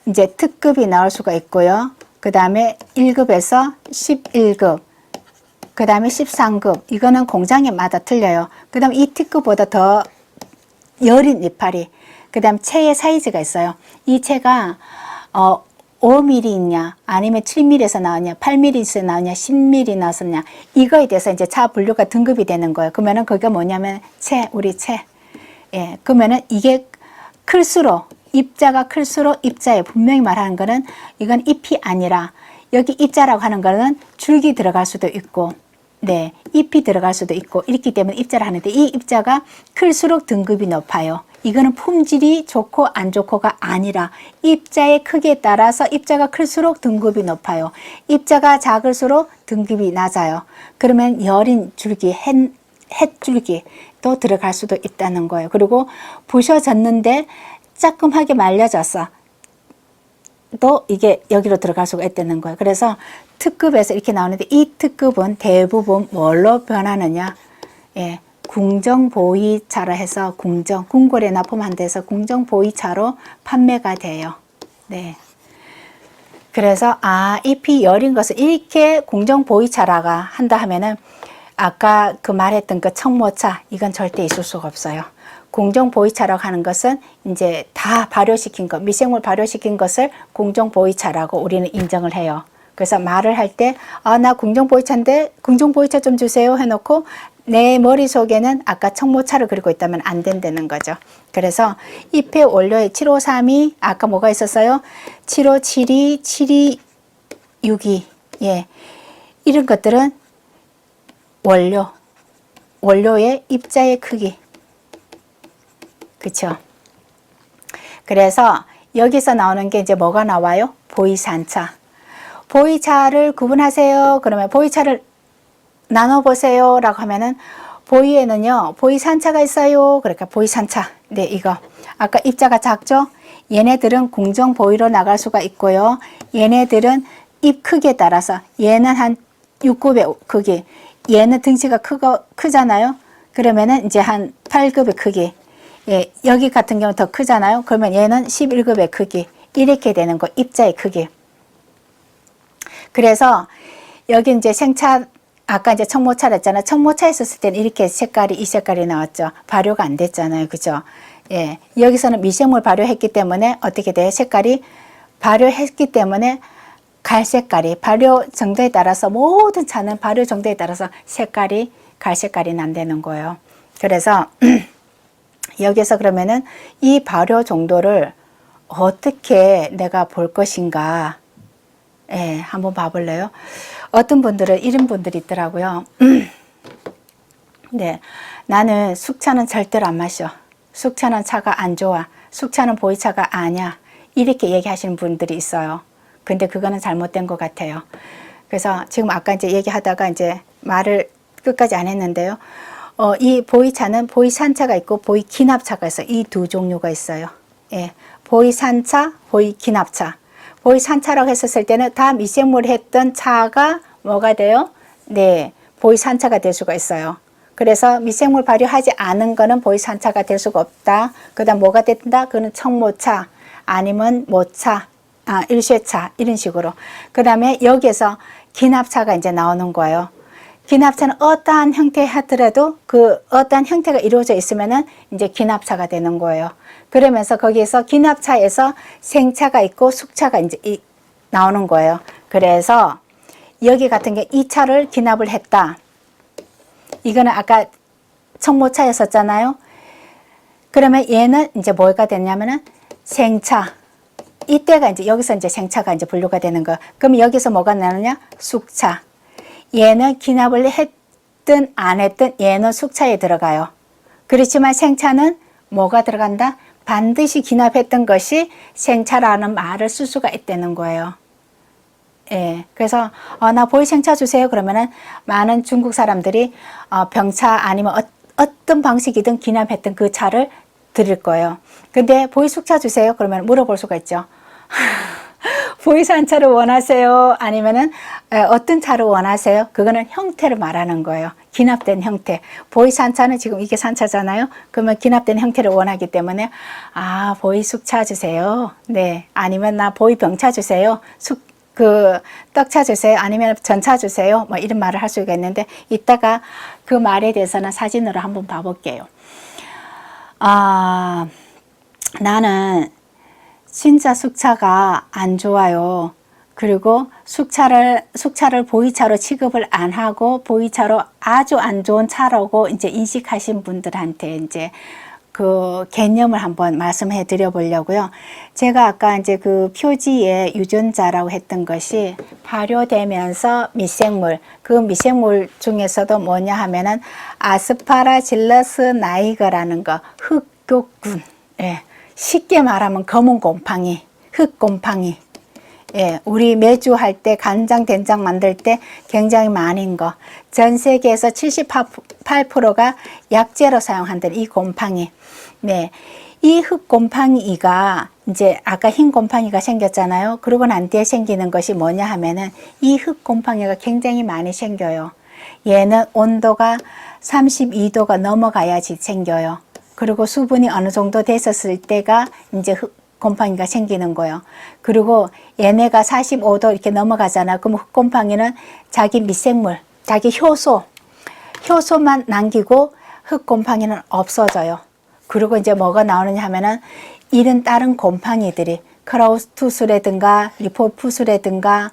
Speaker 1: 이제 특급이 나올 수가 있고요. 그 다음에 1급에서 11급. 그 다음에 13급. 이거는 공장에마다 틀려요. 그 다음에 이 T급보다 더 여린 이파리. 그 다음 채의 사이즈가 있어요. 이 채가 5mm 있냐, 아니면 7mm에서 나왔냐, 8mm에서 나왔냐, 10mm 나왔냐, 이거에 대해서 이제 차 분류가 등급이 되는 거예요. 그러면은 그게 뭐냐면 우리 채. 예, 그러면은 이게 클수록, 입자가 클수록 입자에 분명히 말하는 거는 이건 잎이 아니라 여기 입자라고 하는 거는 줄기 들어갈 수도 있고, 네, 잎이 들어갈 수도 있고 이렇기 때문에 입자를 하는데 이 입자가 클수록 등급이 높아요. 이거는 품질이 좋고 안 좋고가 아니라 입자의 크기에 따라서 입자가 클수록 등급이 높아요. 입자가 작을수록 등급이 낮아요. 그러면 여린 줄기, 햇줄기도 들어갈 수도 있다는 거예요. 그리고 부셔졌는데 짜끔하게 말려졌어. 또 이게 여기로 들어갈 수가 있다는 거예요. 그래서 특급에서 이렇게 나오는데 이 특급은 대부분 뭘로 변하느냐? 예, 궁정보이차라 해서 궁궐에 납품한 데서 궁정보이차로 판매가 돼요. 네. 그래서 잎이 여린 것을 이렇게 궁정보이차라가 한다 하면은 아까 그 말했던 그 청모차 이건 절대 있을 수가 없어요. 공정보이차라고 하는 것은 이제 다 발효시킨 것, 미생물 발효시킨 것을 공정보이차라고 우리는 인정을 해요. 그래서 말을 할 때, 나 공정보이차인데, 공정보이차 좀 주세요 해놓고, 내 머릿속에는 아까 청모차를 그리고 있다면 안 된다는 거죠. 그래서 잎의 원료에 7532, 아까 뭐가 있었어요? 7572, 7262, 예. 이런 것들은 원료의 입자의 크기. 그쵸? 그래서 여기서 나오는 게 이제 뭐가 나와요? 보이산차. 보이차를 구분하세요. 그러면 보이차를 나눠보세요. 라고 하면은 보이에는요, 보이산차가 있어요. 그러니까 보이산차. 네, 이거. 아까 입자가 작죠? 얘네들은 궁정보이로 나갈 수가 있고요. 얘네들은 잎 크기에 따라서 얘는 한 6급의 크기. 얘는 등치가 크잖아요. 그러면은 이제 한 8급의 크기. 예, 여기 같은 경우 더 크잖아요. 그러면 얘는 11급의 크기. 이렇게 되는 거, 입자의 크기. 그래서 여기 이제 생차, 아까 이제 청모차를 했잖아요. 청모차 있었을 때는 이렇게 이 색깔이 나왔죠. 발효가 안 됐잖아요. 그죠? 예. 여기서는 미생물 발효했기 때문에 어떻게 돼요? 색깔이 발효했기 때문에 갈색깔이, 발효 정도에 따라서 모든 차는 발효 정도에 따라서 색깔이 갈색깔이 난다는 거예요. 그래서 여기서 그러면은 이 발효 정도를 어떻게 내가 볼 것인가? 예, 한번 봐볼래요? 어떤 분들은 이런 분들이 있더라고요. 네, 나는 숙차는 절대로 안 마셔. 숙차는 차가 안 좋아. 숙차는 보이차가 아니야. 이렇게 얘기하시는 분들이 있어요. 근데 그거는 잘못된 것 같아요. 그래서 지금 아까 이제 얘기하다가 이제 말을 끝까지 안 했는데요. 이 보이차는 보이산차가 있고 보이기납차가 있어요. 이 두 종류가 있어요. 예, 보이산차, 보이기납차. 보이산차라고 했었을 때는 다 미생물이 했던 차가 뭐가 돼요? 네, 보이산차가 될 수가 있어요. 그래서 미생물 발효하지 않은 거는 보이산차가 될 수가 없다. 그 다음 뭐가 된다? 그거는 청모차 아니면 모차, 일쇄차 이런 식으로. 그 다음에 여기에서 기납차가 이제 나오는 거예요. 기납차는 어떠한 형태 하더라도 그 어떠한 형태가 이루어져 있으면은 이제 기납차가 되는 거예요. 그러면서 거기에서 기납차에서 생차가 있고 숙차가 이제 나오는 거예요. 그래서 여기 같은 게 이 차를 기납을 했다. 이거는 아까 청모차였었잖아요. 그러면 얘는 이제 뭐가 됐냐면은 생차. 이때가 이제 여기서 이제 생차가 이제 분류가 되는 거. 그럼 여기서 뭐가 나느냐? 숙차. 얘는 기납을 했든 안 했든 얘는 숙차에 들어가요. 그렇지만 생차는 뭐가 들어간다? 반드시 기납했던 것이 생차라는 말을 쓸 수가 있다는 거예요. 예, 그래서 나 보이 생차 주세요. 그러면은 많은 중국 사람들이 병차 아니면 어떤 방식이든 기납했던 그 차를 드릴 거예요. 근데 보이 숙차 주세요. 그러면 물어볼 수가 있죠. 보이산차를 원하세요? 아니면은 어떤 차를 원하세요? 그거는 형태를 말하는 거예요. 기납된 형태. 보이산차는 지금 이게 산차잖아요. 그러면 기납된 형태를 원하기 때문에 보이숙차 주세요. 네. 아니면 나 보이병차 주세요. 떡차 주세요. 아니면 전차 주세요. 뭐 이런 말을 할 수가 있는데 이따가 그 말에 대해서는 사진으로 한번 봐볼게요. 나는 진짜 숙차가 안 좋아요. 그리고 숙차를 보이차로 취급을 안 하고 보이차로 아주 안 좋은 차라고 이제 인식하신 분들한테 이제 그 개념을 한번 말씀해 드려 보려고요. 제가 아까 이제 그 표지에 유전자라고 했던 것이 발효되면서 미생물, 그 미생물 중에서도 뭐냐 하면은 아스파라질러스 나이거라는 거, 흑교균. 예. 쉽게 말하면 검은 곰팡이, 흑곰팡이. 예, 우리 매주 할 때 간장, 된장 만들 때 굉장히 많은 거. 전 세계에서 78%가 약재로 사용한다는 이 곰팡이. 네. 이 흑곰팡이가 이제 아까 흰 곰팡이가 생겼잖아요. 그러고 난 뒤에 생기는 것이 뭐냐 하면은 이 흑곰팡이가 굉장히 많이 생겨요. 얘는 온도가 32도가 넘어가야지 생겨요. 그리고 수분이 어느 정도 됐었을 때가 이제 곰팡이가 생기는 거예요. 그리고 얘네가 45도 이렇게 넘어가잖아. 그럼 흑곰팡이는 자기 미생물, 자기 효소만 남기고 흑곰팡이는 없어져요. 그리고 이제 뭐가 나오느냐 하면은 이런 다른 곰팡이들이 크라우스투스라든가 리포푸스라든가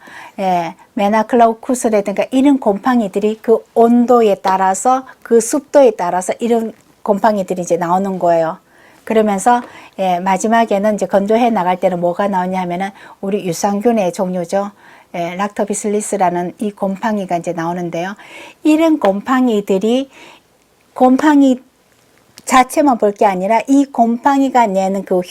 Speaker 1: 메나클라우쿠스라든가 이런 곰팡이들이 그 온도에 따라서 그 습도에 따라서 이런 곰팡이들이 이제 나오는 거예요. 그러면서 마지막에는 이제 건조해 나갈 때는 뭐가 나오냐 하면은 우리 유산균의 종류죠. 락토비슬리스라는 이 곰팡이가 이제 나오는데요. 이런 곰팡이들이 곰팡이 자체만 볼 게 아니라 이 곰팡이가 내는 그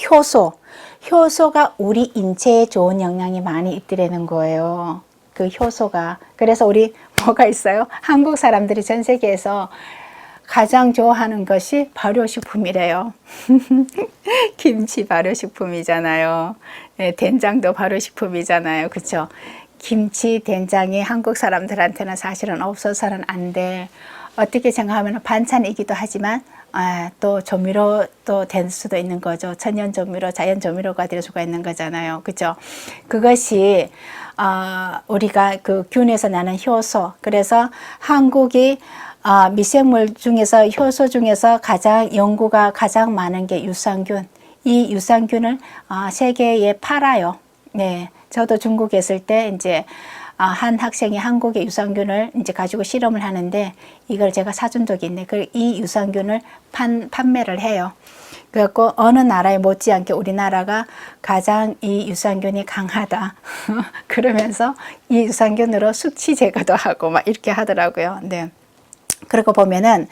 Speaker 1: 효소가 우리 인체에 좋은 영향이 많이 있더라는 거예요. 그 효소가. 그래서 우리 뭐가 있어요? 한국 사람들이 전 세계에서 가장 좋아하는 것이 발효식품이래요. 김치 발효식품이잖아요. 네, 된장도 발효식품이잖아요. 그렇죠? 김치, 된장이 한국 사람들한테는 사실은 없어서는 안 돼. 어떻게 생각하면 반찬이기도 하지만 또 조미료 또 될 수도 있는 거죠. 천연 조미료, 자연 조미료가 될 수가 있는 거잖아요. 그렇죠? 그것이 우리가 그 균에서 나는 효소. 그래서 한국이 미생물 중에서 효소 중에서 연구가 가장 많은 게 유산균. 이 유산균을 세계에 팔아요. 네, 저도 중국에 있을 때 이제 한 학생이 한국의 유산균을 이제 가지고 실험을 하는데 이걸 제가 사준 적이 있네. 이 유산균을 판매를 해요. 그래갖고 어느 나라에 못지않게 우리나라가 가장 이 유산균이 강하다. 그러면서 이 유산균으로 숙취 제거도 하고 막 이렇게 하더라고요. 네. 그러고 보면은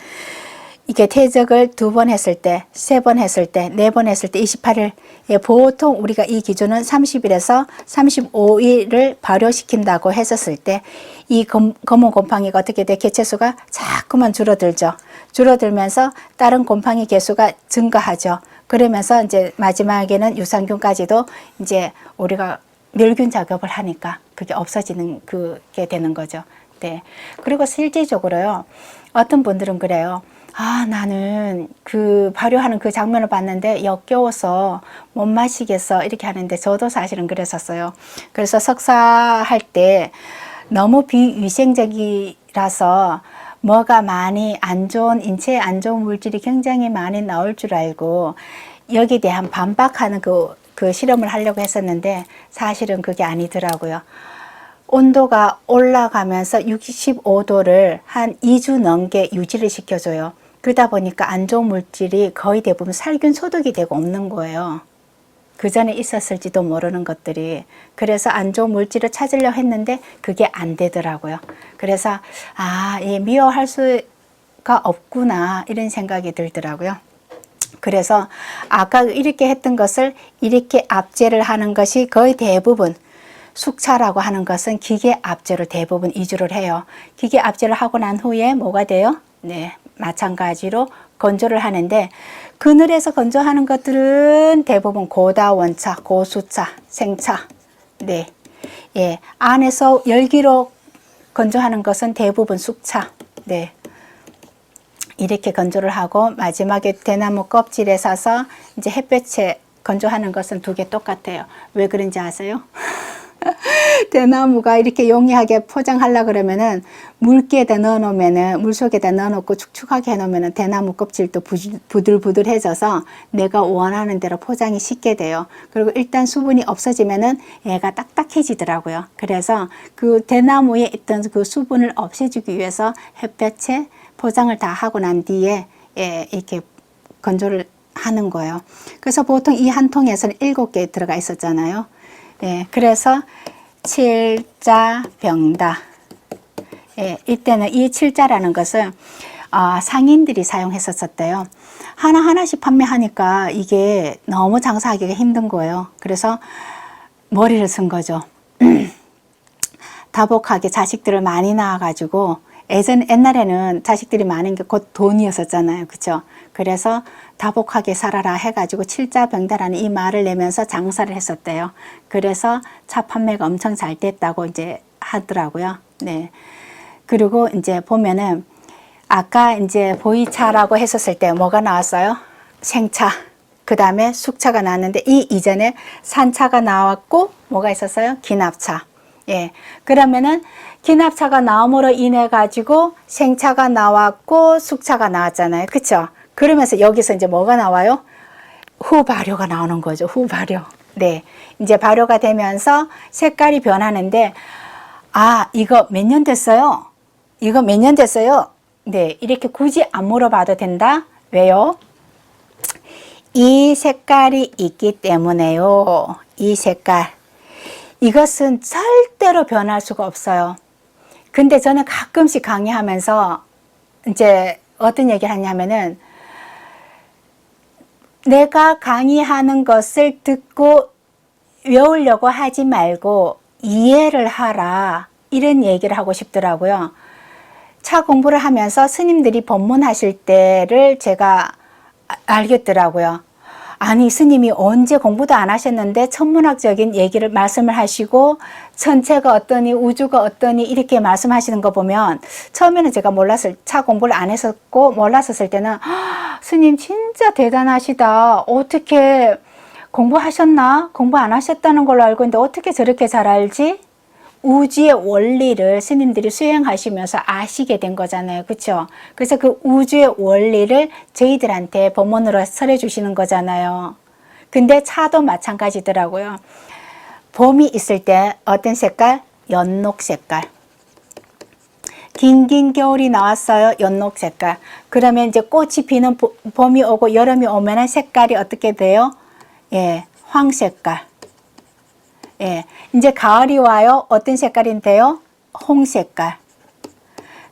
Speaker 1: 이게 퇴적을 2번 했을 때, 3번 했을 때, 4번 했을 때 28일. 보통 우리가 이 기준은 30일에서 35일을 발효시킨다고 했었을 때 이 검은 곰팡이가 어떻게 돼? 개체수가 자꾸만 줄어들죠. 줄어들면서 다른 곰팡이 개수가 증가하죠. 그러면서 이제 마지막에는 유산균까지도 이제 우리가 멸균 작업을 하니까 그게 없어지는 그게 되는 거죠. 네. 그리고 실질적으로요. 어떤 분들은 그래요. 나는 그 발효하는 그 장면을 봤는데 역겨워서 못 마시겠어 이렇게 하는데 저도 사실은 그랬었어요. 그래서 석사할 때 너무 비위생적이라서 뭐가 많이 인체에 안 좋은 물질이 굉장히 많이 나올 줄 알고 여기에 대한 반박하는 그 실험을 하려고 했었는데 사실은 그게 아니더라고요. 온도가 올라가면서 65도를 한 2주 넘게 유지를 시켜줘요. 그러다 보니까 안 좋은 물질이 거의 대부분 살균 소독이 되고 없는 거예요. 그 전에 있었을지도 모르는 것들이. 그래서 안 좋은 물질을 찾으려고 했는데 그게 안 되더라고요. 그래서 미워할 수가 없구나 이런 생각이 들더라고요. 그래서 아까 이렇게 했던 것을 이렇게 압제를 하는 것이 거의 대부분 숙차라고 하는 것은 기계 압제로 대부분 이주를 해요. 기계 압제를 하고 난 후에 뭐가 돼요? 네, 마찬가지로 건조를 하는데 그늘에서 건조하는 것들은 대부분 고다원차, 고수차, 생차. 네, 안에서 열기로 건조하는 것은 대부분 숙차. 네. 이렇게 건조를 하고 마지막에 대나무 껍질에 사서 이제 햇볕에 건조하는 것은 두 개 똑같아요. 왜 그런지 아세요? 대나무가 이렇게 용이하게 포장하려 그러면은 물기에다 넣어 놓으면은 물 속에다 넣어 놓고 축축하게 해 놓으면은 대나무 껍질도 부들부들해져서 내가 원하는 대로 포장이 쉽게 돼요. 그리고 일단 수분이 없어지면은 얘가 딱딱해지더라고요. 그래서 그 대나무에 있던 그 수분을 없애주기 위해서 햇볕에 포장을 다 하고 난 뒤에 이렇게 건조를 하는 거예요. 그래서 보통 이 한 통에서는 7개 들어가 있었잖아요. 예, 그래서 칠자 병다. 예, 이때는 이 칠자라는 것은 상인들이 사용했었대요. 하나하나씩 판매하니까 이게 너무 장사하기가 힘든 거예요. 그래서 머리를 쓴 거죠. 다복하게 자식들을 많이 낳아가지고 옛날에는 자식들이 많은 게 곧 돈이었었잖아요. 그쵸? 그래서 다복하게 살아라 해가지고 칠자병다라는 이 말을 내면서 장사를 했었대요. 그래서 차 판매가 엄청 잘 됐다고 이제 하더라고요. 네. 그리고 이제 보면은 아까 이제 보이차라고 했었을 때 뭐가 나왔어요? 생차. 그 다음에 숙차가 나왔는데 이 이전에 산차가 나왔고 뭐가 있었어요? 기납차. 예. 그러면은 기납차가 나옴으로 인해 가지고 생차가 나왔고 숙차가 나왔잖아요. 그쵸? 그러면서 여기서 이제 뭐가 나와요? 후발효가 나오는 거죠. 후발효. 네. 이제 발효가 되면서 색깔이 변하는데, 이거 몇 년 됐어요? 이거 몇 년 됐어요? 네. 이렇게 굳이 안 물어봐도 된다. 왜요? 이 색깔이 있기 때문에요. 이 색깔. 이것은 절대로 변할 수가 없어요. 근데 저는 가끔씩 강의하면서 이제 어떤 얘기를 하냐면은 내가 강의하는 것을 듣고 외우려고 하지 말고 이해를 하라. 이런 얘기를 하고 싶더라고요. 차 공부를 하면서 스님들이 법문하실 때를 제가 알겠더라고요. 아니 스님이 언제 공부도 안 하셨는데 천문학적인 얘기를 말씀을 하시고 천체가 어떠니 우주가 어떠니 이렇게 말씀하시는 거 보면 처음에는 제가 차 공부를 안 했었고 몰랐었을 때는 스님 진짜 대단하시다. 어떻게 공부하셨나? 공부 안 하셨다는 걸로 알고 있는데 어떻게 저렇게 잘 알지? 우주의 원리를 스님들이 수행하시면서 아시게 된 거잖아요. 그렇죠? 그래서 그 우주의 원리를 저희들한테 법문으로 설해 주시는 거잖아요. 근데 차도 마찬가지더라고요. 봄이 있을 때 어떤 색깔? 연녹 색깔. 긴긴 겨울이 나왔어요. 연녹 색깔. 그러면 이제 꽃이 피는 봄이 오고 여름이 오면은 색깔이 어떻게 돼요? 예, 황 색깔. 예, 이제 가을이 와요. 어떤 색깔인데요? 홍색깔.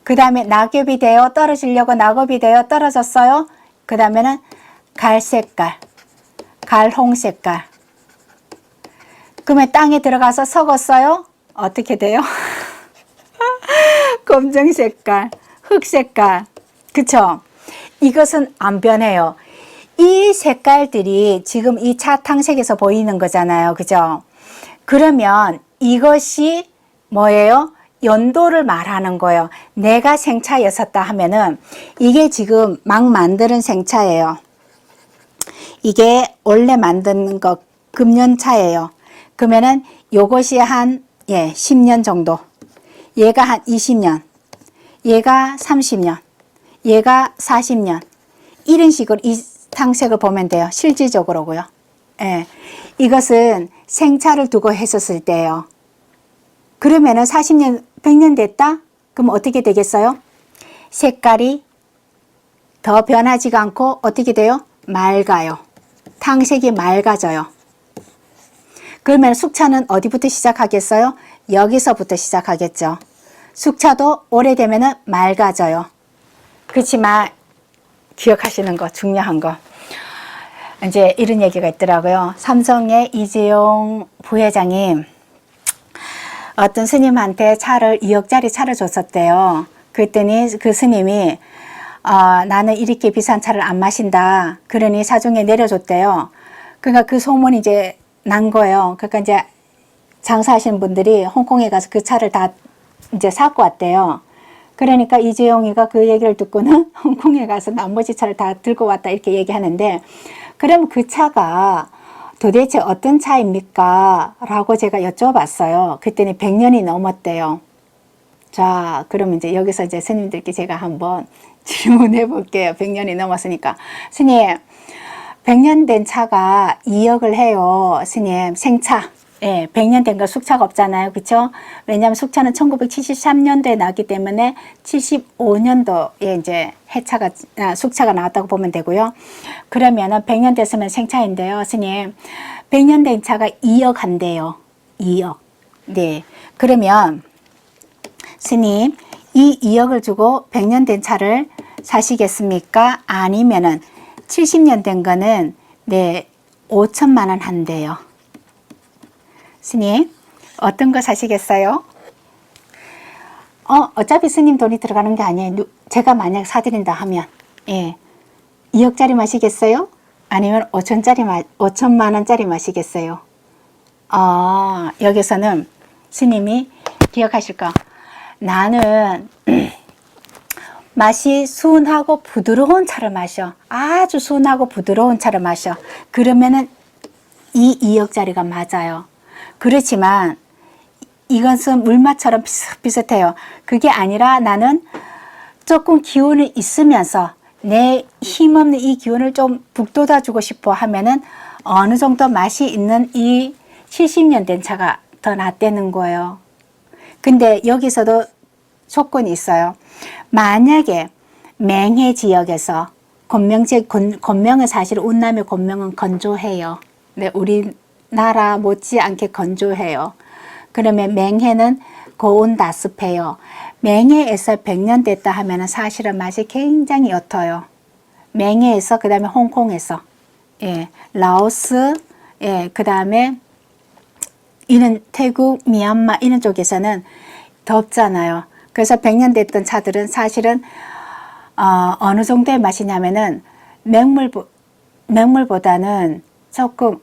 Speaker 1: 그 다음에 낙엽이 되어 떨어지려고 낙엽이 되어 떨어졌어요. 그 다음에는 갈색깔, 갈홍색깔. 그러면 땅에 들어가서 썩었어요. 어떻게 돼요? 검정색깔, 흑색깔. 그쵸? 이것은 안 변해요. 이 색깔들이 지금 이 차탕색에서 보이는 거잖아요. 그죠? 그러면 이것이 뭐예요? 연도를 말하는 거예요. 내가 생차였었다 하면은 이게 지금 막 만드는 생차예요. 이게 원래 만든 거 금년차예요. 그러면은 요것이 한 10년 정도. 얘가 한 20년. 얘가 30년. 얘가 40년. 이런 식으로 이 탕색을 보면 돼요. 실질적으로고요. 예. 이것은 생차를 두고 했었을 때예요. 그러면은 40년, 100년 됐다? 그럼 어떻게 되겠어요? 색깔이 더 변하지가 않고 어떻게 돼요? 맑아요. 탕색이 맑아져요. 그러면 숙차는 어디부터 시작하겠어요? 여기서부터 시작하겠죠. 숙차도 오래되면은 맑아져요. 그렇지만 기억하시는 거, 중요한 거. 이제 이런 얘기가 있더라고요. 삼성의 이재용 부회장이 어떤 스님한테 2억짜리 차를 줬었대요. 그랬더니 그 스님이 나는 이렇게 비싼 차를 안 마신다. 그러니 사중에 내려줬대요. 그러니까 그 소문이 이제 난 거예요. 그러니까 이제 장사하시는 분들이 홍콩에 가서 그 차를 다 이제 사고 왔대요. 그러니까 이재용이가 그 얘기를 듣고는 홍콩에 가서 나머지 차를 다 들고 왔다 이렇게 얘기하는데, 그럼 그 차가 도대체 어떤 차입니까? 라고 제가 여쭤봤어요. 그랬더니 100년이 넘었대요. 자, 그럼 이제 여기서 이제 스님들께 제가 한번 질문해 볼게요. 100년이 넘었으니까. 스님, 100년 된 차가 2억을 해요. 스님, 생차. 예, 100년 된 거 숙차가 없잖아요. 그쵸? 왜냐하면 숙차는 1973년도에 나왔기 때문에 75년도에 이제 숙차가 나왔다고 보면 되고요. 그러면은 100년 됐으면 생차인데요. 스님, 100년 된 차가 2억 한대요. 2억. 네. 그러면 스님, 이 2억을 주고 100년 된 차를 사시겠습니까? 아니면은 70년 된 거는 네, 5천만 원 한대요. 스님, 어떤 거 사시겠어요? 어차피 스님 돈이 들어가는 게 아니에요. 제가 만약 사드린다 하면, 예. 2억짜리 마시겠어요? 아니면 5천만 원짜리 마시겠어요? 여기서는 스님이 기억하실 거. 나는 맛이 순하고 부드러운 차를 마셔. 아주 순하고 부드러운 차를 마셔. 그러면은 이 2억짜리가 맞아요. 그렇지만 이것은 물맛처럼 비슷비슷해요. 그게 아니라 나는 조금 기운이 있으면서 내 힘없는 이 기운을 좀 북돋아 주고 싶어 하면은 어느 정도 맛이 있는 이 70년 된 차가 더 낫다는 거예요. 근데 여기서도 조건이 있어요. 만약에 맹해 지역에서 곤명은 사실 운남의 곤명은 건조해요. 네, 우리나라 못지않게 건조해요. 그러면 맹해는 고온 다습해요. 맹해에서 100년 됐다 하면 사실은 맛이 굉장히 옅어요. 맹해에서 그 다음에 홍콩에서, 예, 라오스, 예, 그 다음에 이는 태국, 미얀마 이런 쪽에서는 덥잖아요. 그래서 100년 됐던 차들은 사실은 어느 정도의 맛이냐면은 맹물보다는 조금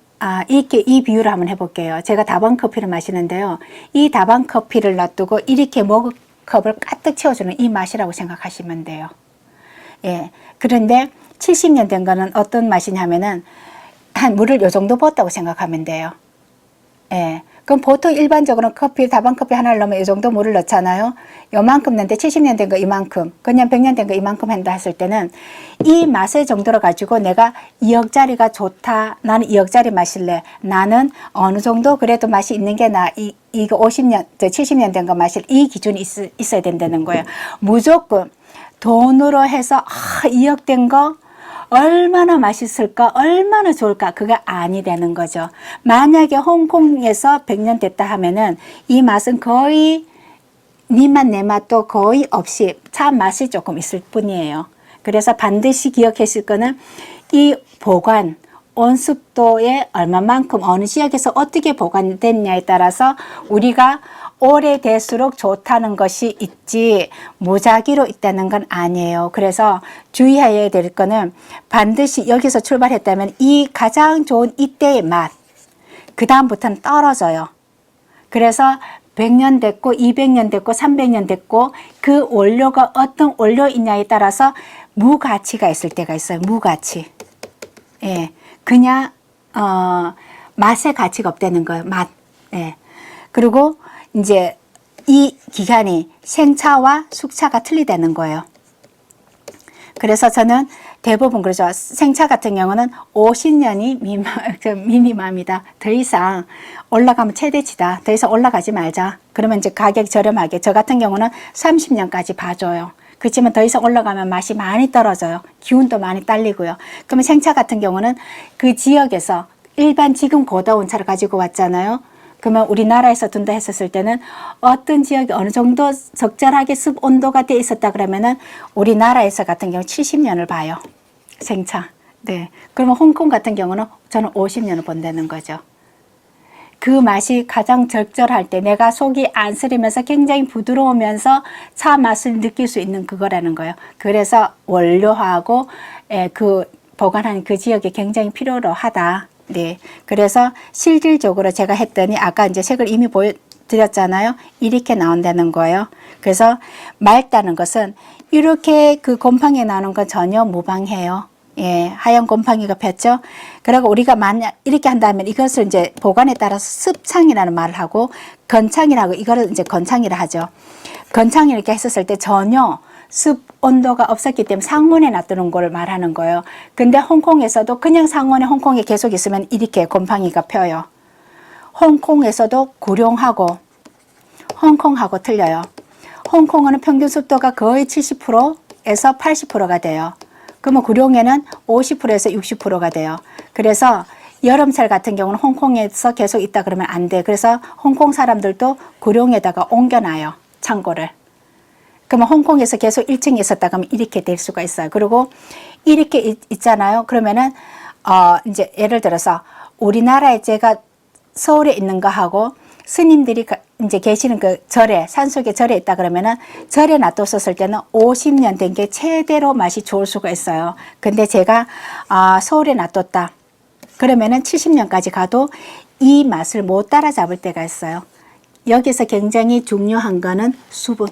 Speaker 1: 이렇게 이 비유를 한번 해볼게요. 제가 다방 커피를 마시는데요. 이 다방 커피를 놔두고 이렇게 머그컵을 가득 채워주는 이 맛이라고 생각하시면 돼요. 예. 그런데 70년 된 거는 어떤 맛이냐면은 한 물을 요 정도 부었다고 생각하면 돼요. 예. 그럼 보통 일반적으로 다방 커피 하나를 넣으면 이 정도 물을 넣잖아요. 요만큼 넣는데 70년 된 거 이만큼, 그냥 100년 된 거 이만큼 한다 했을 때는 이 맛의 정도로 가지고 내가 2억짜리가 좋다. 나는 2억짜리 마실래. 나는 어느 정도 그래도 맛이 있는 게 이거 70년 된 거 마실 이 기준이 있어야 된다는 거예요. 무조건 돈으로 해서 2억 된 거 얼마나 맛있을까, 얼마나 좋을까, 그게 아니라는 거죠. 만약에 홍콩에서 100년 됐다 하면은 이 맛은 거의 니 맛 내 맛도 거의 없이 차 맛이 조금 있을 뿐이에요. 그래서 반드시 기억하실 거는 이 보관, 온습도에 얼마만큼 어느 지역에서 어떻게 보관됐냐에 따라서 우리가 오래될수록 좋다는 것이 있지 무작위로 있다는 건 아니에요. 그래서 주의해야 될 거는 반드시 여기서 출발했다면 이 가장 좋은 이때의 맛, 그 다음부터는 떨어져요. 그래서 100년 됐고 200년 됐고 300년 됐고 그 원료가 어떤 원료이냐에 따라서 무가치가 있을 때가 있어요. 무가치. 예, 그냥 맛의 가치가 없다는 거예요. 맛. 예. 그리고 이제 이 기간이 생차와 숙차가 틀리다는 거예요. 그래서 저는 대부분 그러죠. 생차 같은 경우는 50년이 미니멈이다. 더 이상 올라가면 최대치다. 더 이상 올라가지 말자. 그러면 이제 가격이 저렴하게. 저 같은 경우는 30년까지 봐줘요. 그렇지만 더 이상 올라가면 맛이 많이 떨어져요. 기운도 많이 딸리고요. 그러면 생차 같은 경우는 그 지역에서 일반 지금 고다운 차를 가지고 왔잖아요. 그러면 우리나라에서 둔다 했었을 때는 어떤 지역이 어느 정도 적절하게 습 온도가 돼 있었다 그러면은 우리나라에서 같은 경우 70년을 봐요. 생차. 네. 그러면 홍콩 같은 경우는 저는 50년을 본다는 거죠. 그 맛이 가장 적절할 때 내가 속이 안 쓰리면서 굉장히 부드러우면서 차 맛을 느낄 수 있는 그거라는 거예요. 그래서 원료하고 그 보관하는 그 지역이 굉장히 필요로 하다. 네. 그래서 실질적으로 제가 했더니 아까 이제 색을 이미 보여드렸잖아요. 이렇게 나온다는 거예요. 그래서 맑다는 것은 이렇게 그 곰팡이 나오는 건 전혀 무방해요. 예, 하얀 곰팡이가 폈죠. 그리고 우리가 만약 이렇게 한다면 이것을 이제 보관에 따라서 습창이라는 말을 하고 건창이라고 이거를 이제 건창이라 하죠. 건창 이렇게 했었을 때 전혀 습 온도가 없었기 때문에 상온에 놔두는 걸 말하는 거예요. 근데 홍콩에서도 그냥 상온에 홍콩에 계속 있으면 이렇게 곰팡이가 펴요. 홍콩에서도 구룡하고 홍콩하고 틀려요. 홍콩은 평균 습도가 거의 70%에서 80%가 돼요. 그러면 구룡에는 50%에서 60%가 돼요. 그래서 여름철 같은 경우는 홍콩에서 계속 있다 그러면 안 돼. 그래서 홍콩 사람들도 구룡에다가 옮겨놔요. 창고를. 그러면 홍콩에서 계속 1층에 있었다 그러면 이렇게 될 수가 있어요. 그리고 이렇게 있잖아요. 그러면은 이제 예를 들어서 우리나라에 제가 서울에 있는 거 하고 스님들이 이제 계시는 그 절에, 산속에 절에 있다 그러면은 절에 놔뒀었을 때는 50년 된 게 최대로 맛이 좋을 수가 있어요. 근데 제가 서울에 놔뒀다 그러면은 70년까지 가도 이 맛을 못 따라잡을 때가 있어요. 여기서 굉장히 중요한 거는 수분.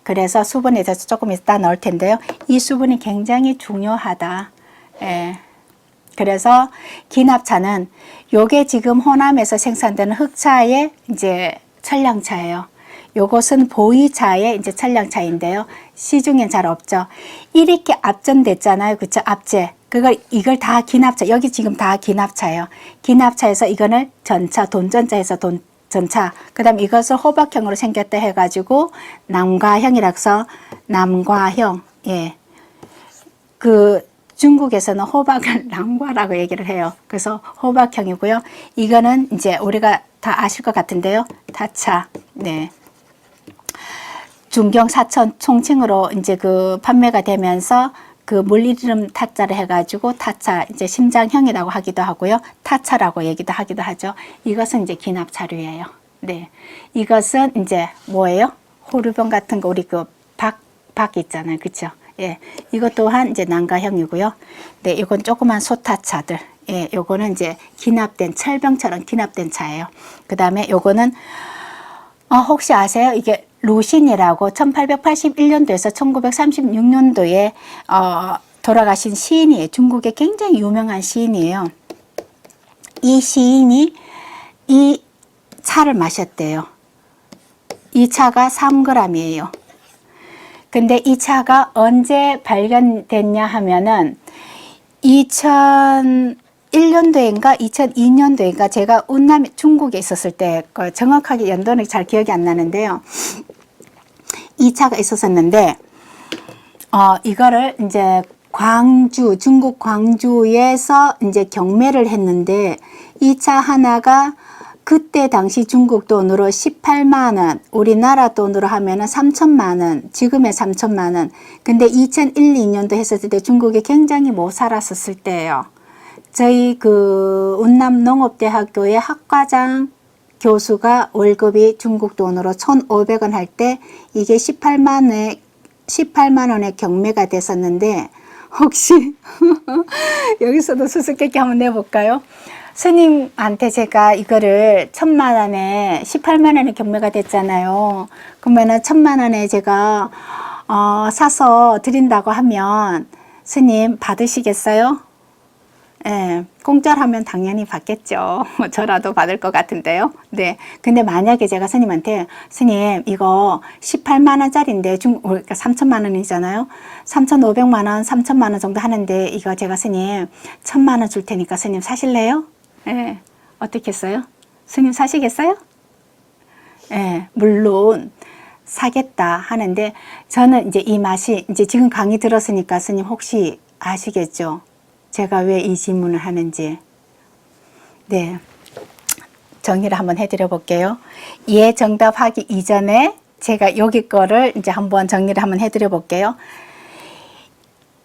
Speaker 1: 그래서 수분에 대해서 조금 이따 넣을 텐데요. 이 수분이 굉장히 중요하다. 예. 그래서 기납차는 요게 지금 호남에서 생산되는 흑차의 이제 천량차예요. 요것은 보이차의 이제 천량차인데요. 시중엔 잘 없죠. 이렇게 압전됐잖아요. 그쵸? 압제. 이걸 다 기납차. 여기 지금 다 기납차예요. 기납차에서 이거를 전차, 돈전차에서 전차. 그 다음 이것을 호박형으로 생겼다 해가지고 남과형이라고 해서 남과형. 예. 중국에서는 호박을 남과라고 얘기를 해요. 그래서 호박형이고요. 이거는 이제 우리가 다 아실 것 같은데요. 타차. 네. 중경 사천 총칭으로 이제 판매가 되면서 물이름 타짜를 해가지고 타차, 이제 심장형이라고 하기도 하고요. 타차라고 얘기도 하기도 하죠. 이것은 이제 기납차류예요. 네. 이것은 이제 뭐예요? 호르병 같은 거 우리 박 있잖아요. 그쵸? 예. 이것 또한 이제 난가형이고요. 네. 이건 조그만 소타차들. 예. 요거는 이제 기납된, 철병처럼 기납된 차예요. 그 다음에 요거는, 혹시 아세요? 이게 루신이라고 1881년도에서 1936년도에 돌아가신 시인이에요. 중국의 굉장히 유명한 시인이에요. 이 시인이 이 차를 마셨대요. 이 차가 3g이에요. 근데 이 차가 언제 발견됐냐 하면은 2001년도인가 2002년도인가 제가 중국에 있었을 때 정확하게 연도는 잘 기억이 안 나는데요. 이 차가 있었었는데 이거를 이제 중국 광주에서 이제 경매를 했는데 이 차 하나가 그때 당시 중국 돈으로 18만 원, 우리나라 돈으로 하면은 3천만 원, 지금의 3천만 원. 근데 2001, 2년도 했었을 때 중국에 굉장히 못 살았었을 때예요. 저희 운남 농업대학교의 학과장 교수가 월급이 중국 돈으로 1,500원 할 때 이게 18만 원의 경매가 됐었는데 혹시 여기서도 수수께끼 한번 내볼까요? 스님한테 제가 이거를 1,000만 원에 18만 원에 경매가 됐잖아요. 그러면은 1,000만 원에 제가 사서 드린다고 하면 스님 받으시겠어요? 예, 공짜로 하면 당연히 받겠죠. 저라도 받을 것 같은데요. 네. 근데 만약에 제가 스님한테, 스님, 이거 18만 원짜리인데, 그러니까 3천만 원이잖아요. 3,500만 원, 3천만 원 정도 하는데, 이거 제가 스님, 1,000만 원 줄 테니까 스님 사실래요? 예. 어떻겠어요? 스님 사시겠어요? 예, 물론, 사겠다 하는데, 저는 이제 이 맛이, 이제 지금 강의 들었으니까 스님 혹시 아시겠죠? 제가 왜 이 질문을 하는지. 네. 정리를 한번 해드려 볼게요. 예, 정답하기 이전에 제가 여기 거를 이제 한번 정리를 한번 해드려 볼게요.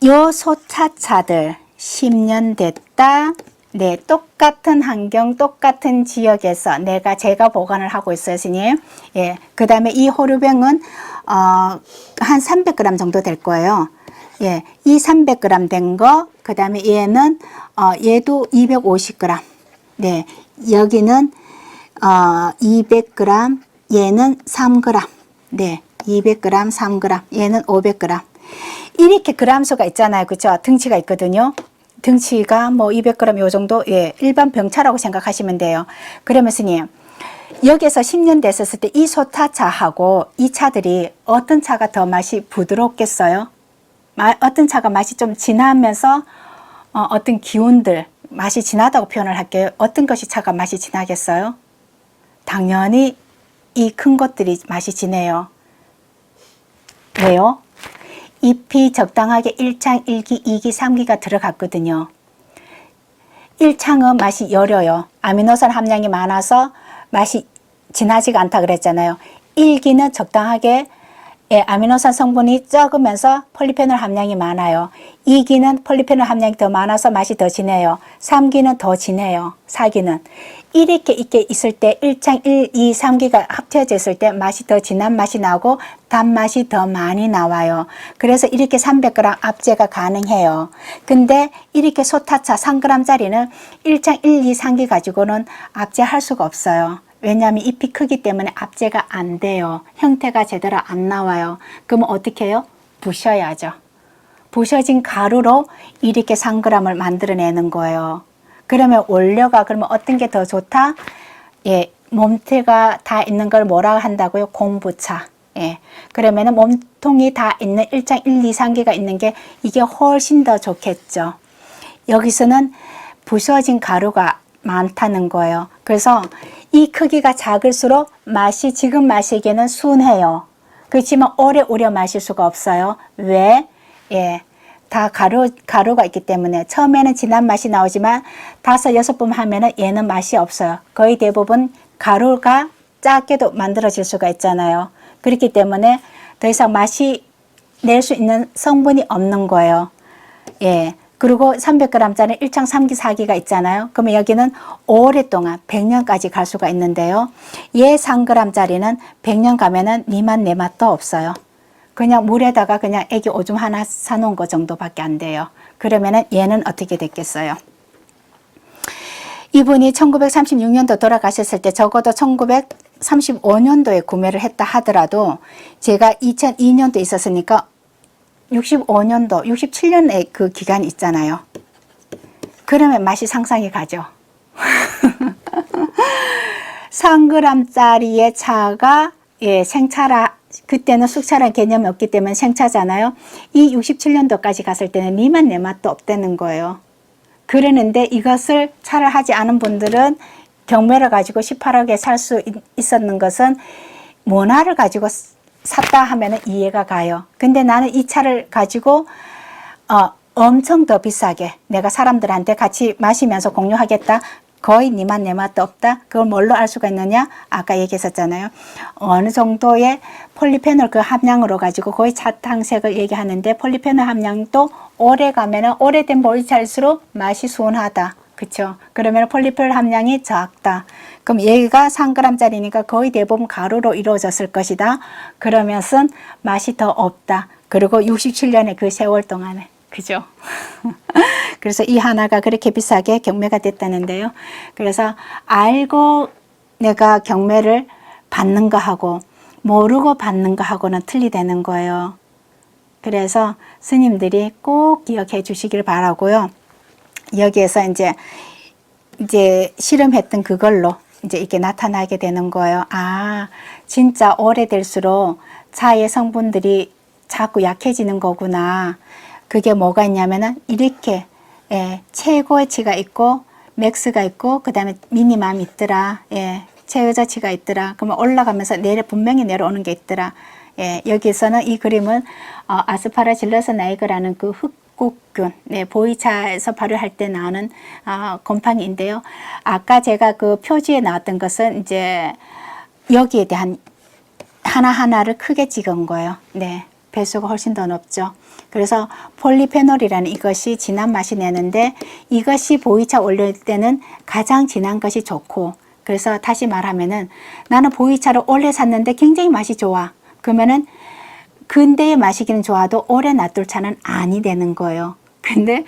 Speaker 1: 요 소차차들 10년 됐다. 네, 똑같은 환경, 똑같은 지역에서 제가 보관을 하고 있어요, 스님. 예. 그 다음에 이 호르병은, 한 300g 정도 될 거예요. 예, 이 300g 된 거, 그 다음에 얘는, 얘도 250g. 네, 여기는, 200g, 얘는 3g. 네, 200g, 3g, 얘는 500g. 이렇게 g수가 있잖아요. 그쵸? 등치가 있거든요. 등치가 뭐 200g 요 정도, 예, 일반 병차라고 생각하시면 돼요. 그러면 스님, 여기서 10년 됐었을 때 이 소타차하고 이 차들이 어떤 차가 더 맛이 부드럽겠어요? 어떤 차가 맛이 좀 진하면서 어떤 기운들, 맛이 진하다고 표현을 할게요. 어떤 것이 차가 맛이 진하겠어요? 당연히 이 큰 것들이 맛이 진해요. 왜요? 잎이 적당하게 1창, 1기, 2기, 3기가 들어갔거든요. 1창은 맛이 여려요. 아미노산 함량이 많아서 맛이 진하지가 않다 그랬잖아요. 1기는 적당하게 아미노산 성분이 적으면서 폴리페놀 함량이 많아요. 2기는 폴리페놀 함량이 더 많아서 맛이 더 진해요. 3기는 더 진해요. 4기는. 이렇게 있을 때 1창, 1, 2, 3기가 합쳐져 있을 때 맛이 더 진한 맛이 나고 단맛이 더 많이 나와요. 그래서 이렇게 300g 압제가 가능해요. 근데 이렇게 소타차 3g짜리는 1창, 1, 2, 3기 가지고는 압제할 수가 없어요. 왜냐하면 잎이 크기 때문에 압제가 안 돼요. 형태가 제대로 안 나와요. 그러면 어떻게 해요? 부셔야죠. 부셔진 가루로 이렇게 3g을 만들어내는 거예요. 그러면 원료가 그러면 어떤 게 더 좋다? 예, 몸태가 다 있는 걸 뭐라 한다고요? 공부차. 예, 그러면은 몸통이 다 있는 1창 1, 2, 3기가 있는 게 이게 훨씬 더 좋겠죠. 여기서는 부서진 가루가 많다는 거예요. 그래서 이 크기가 작을수록 맛이 지금 마시기에는 순해요. 그렇지만 오래 마실 수가 없어요. 왜? 예. 다 가루가 있기 때문에 처음에는 진한 맛이 나오지만 5, 6번 하면은 얘는 맛이 없어요. 거의 대부분 가루가 작게도 만들어질 수가 있잖아요. 그렇기 때문에 더 이상 맛이 낼 수 있는 성분이 없는 거예요. 예. 그리고 300g짜리 1창 3기 4기가 있잖아요. 그러면 여기는 오랫동안 100년까지 갈 수가 있는데요. 얘 3g짜리는 100년 가면은 니 맛 내 맛도 없어요. 그냥 물에다가 그냥 애기 오줌 하나 사놓은 거 정도밖에 안 돼요. 그러면은 얘는 어떻게 됐겠어요? 이분이 1936년도 돌아가셨을 때 적어도 1935년도에 구매를 했다 하더라도 제가 2002년도 있었으니까 65년도, 67년의 그 기간이 있잖아요. 그러면 맛이 상상이 가죠. 3g짜리의 차가 생차라, 그때는 숙차라는 개념이 없기 때문에 생차잖아요. 이 67년도까지 갔을 때는 니 맛 내 맛도 없다는 거예요. 그러는데 이것을 차를 하지 않은 분들은 경매를 가지고 18억에 살 수 있었는 것은 모나를 가지고 샀다 하면 이해가 가요. 근데 나는 이 차를 가지고 엄청 더 비싸게 내가 사람들한테 같이 마시면서 공유하겠다. 거의 니 맛 내 맛도 없다. 그걸 뭘로 알 수가 있느냐? 아까 얘기했었잖아요. 어느 정도의 폴리페놀 그 함량으로 가지고 거의 차탕색을 얘기하는데 폴리페놀 함량도 오래 가면은 오래된 보이차일수록 맛이 순하다. 그쵸? 그러면 폴리페놀 함량이 작다. 그럼 얘가 3g짜리니까 거의 대부분 가루로 이루어졌을 것이다. 그러면서 맛이 더 없다. 그리고 67년의 그 세월 동안에. 그죠? 그래서 이 하나가 그렇게 비싸게 경매가 됐다는데요. 그래서 알고 내가 경매를 받는 거하고 모르고 받는 거하고는 틀리다는 거예요. 그래서 스님들이 꼭 기억해 주시길 바라고요. 여기에서 이제 실험했던 그걸로 이제 이렇게 나타나게 되는 거예요. 아, 진짜 오래될수록 차의 성분들이 자꾸 약해지는 거구나. 그게 뭐가 있냐면은 이렇게 최고치가 있고 맥스가 있고 그 다음에 미니멈이 있더라. 최저치가 있더라. 그러면 올라가면서 분명히 내려오는 게 있더라. 여기서는 이 그림은 아스파라질러스 나이거라는 그 흑국균, 보이차에서 발효할 때 나오는 곰팡이인데요. 아까 제가 그 표지에 나왔던 것은 이제 여기에 대한 하나하나를 크게 찍은 거예요. 네. 배수가 훨씬 더 높죠. 그래서 폴리페놀이라는 이것이 진한 맛이 내는데 이것이 보이차 올릴 때는 가장 진한 것이 좋고, 그래서 다시 말하면은 나는 보이차를 오래 샀는데 굉장히 맛이 좋아. 그러면은 근대에 마시기는 좋아도 오래 놔둘 차는 아니 되는 거예요. 근데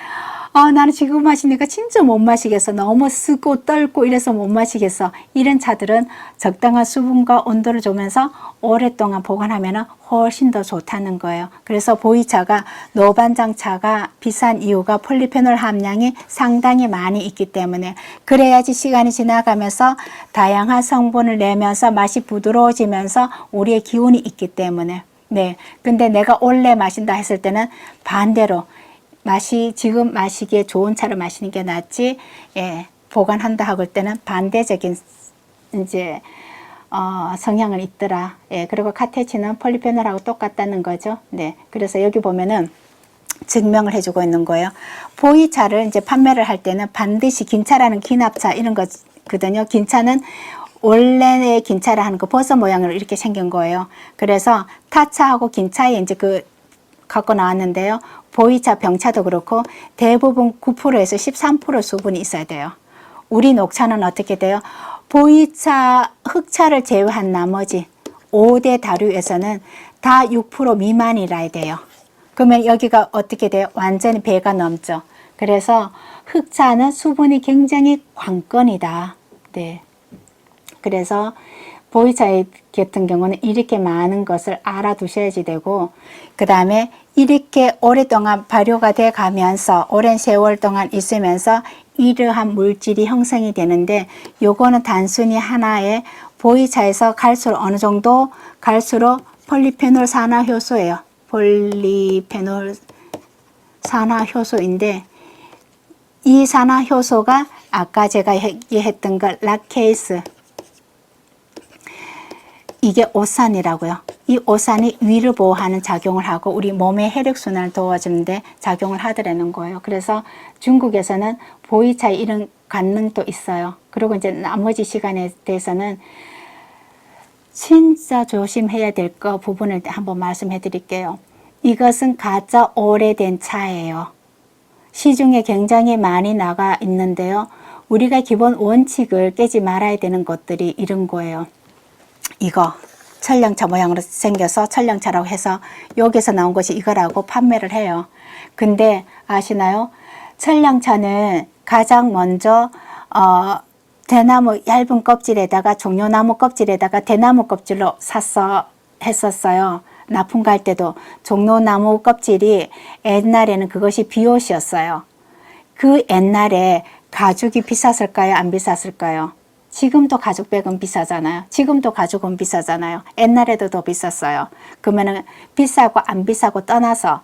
Speaker 1: 나는 지금 마시니까 진짜 못 마시겠어. 너무 쓰고 떨고 이래서 못 마시겠어. 이런 차들은 적당한 수분과 온도를 주면서 오랫동안 보관하면 훨씬 더 좋다는 거예요. 그래서 보이차가 노반장차가 비싼 이유가 폴리페놀 함량이 상당히 많이 있기 때문에, 그래야지 시간이 지나가면서 다양한 성분을 내면서 맛이 부드러워지면서 우리의 기운이 있기 때문에. 네. 근데 내가 원래 마신다 했을 때는 반대로 지금 마시기에 좋은 차를 마시는 게 낫지, 예, 보관한다 하고 때는 반대적인 이제 성향을 있더라. 예, 그리고 카테친은 폴리페놀하고 똑같다는 거죠. 네, 그래서 여기 보면은 증명을 해주고 있는 거예요. 보이차를 이제 판매를 할 때는 반드시 긴차라는 기납차 이런 거거든요. 긴차는 원래의 긴차를 하는 그 버섯 모양으로 이렇게 생긴 거예요. 그래서 타차하고 긴차에 이제 갖고 나왔는데요. 보이차, 병차도 그렇고 대부분 9%에서 13% 수분이 있어야 돼요. 우리 녹차는 어떻게 돼요? 보이차, 흑차를 제외한 나머지 5대 다류에서는 다 6% 미만이라야 돼요. 그러면 여기가 어떻게 돼요? 완전히 배가 넘죠. 그래서 흑차는 수분이 굉장히 관건이다. 네. 그래서 보이차 같은 경우는 이렇게 많은 것을 알아두셔야지 되고, 그 다음에 이렇게 오랫동안 발효가 돼 가면서 오랜 세월 동안 있으면서 이러한 물질이 형성이 되는데, 요거는 단순히 하나의 보이차에서 갈수록 어느 정도 갈수록 폴리페놀 산화 효소예요. 폴리페놀 산화 효소인데, 이 산화 효소가 아까 제가 얘기했던 것 락케이스, 이게 오산이라고요. 이 오산이 위를 보호하는 작용을 하고 우리 몸의 혈액순환을 도와주는데 작용을 하더라는 거예요. 그래서 중국에서는 보이차에 이런 관능도 있어요. 그리고 이제 나머지 시간에 대해서는 진짜 조심해야 될 거 부분을 한번 말씀해 드릴게요. 이것은 가짜 오래된 차예요. 시중에 굉장히 많이 나가 있는데요. 우리가 기본 원칙을 깨지 말아야 되는 것들이 이런 거예요. 이거 천령차 모양으로 생겨서 천령차라고 해서 여기서 나온 것이 이거라고 판매를 해요. 근데 아시나요? 천령차는 가장 먼저 대나무 얇은 껍질에다가 종려나무 껍질에다가 대나무 껍질로 했었어요. 납품 갈 때도 종려나무 껍질이 옛날에는 그것이 비옷이었어요. 그 옛날에 가죽이 비쌌을까요? 안 비쌌을까요? 지금도 가죽백은 비싸잖아요. 지금도 가죽은 비싸잖아요. 옛날에도 더 비쌌어요. 그러면은 비싸고 안 비싸고 떠나서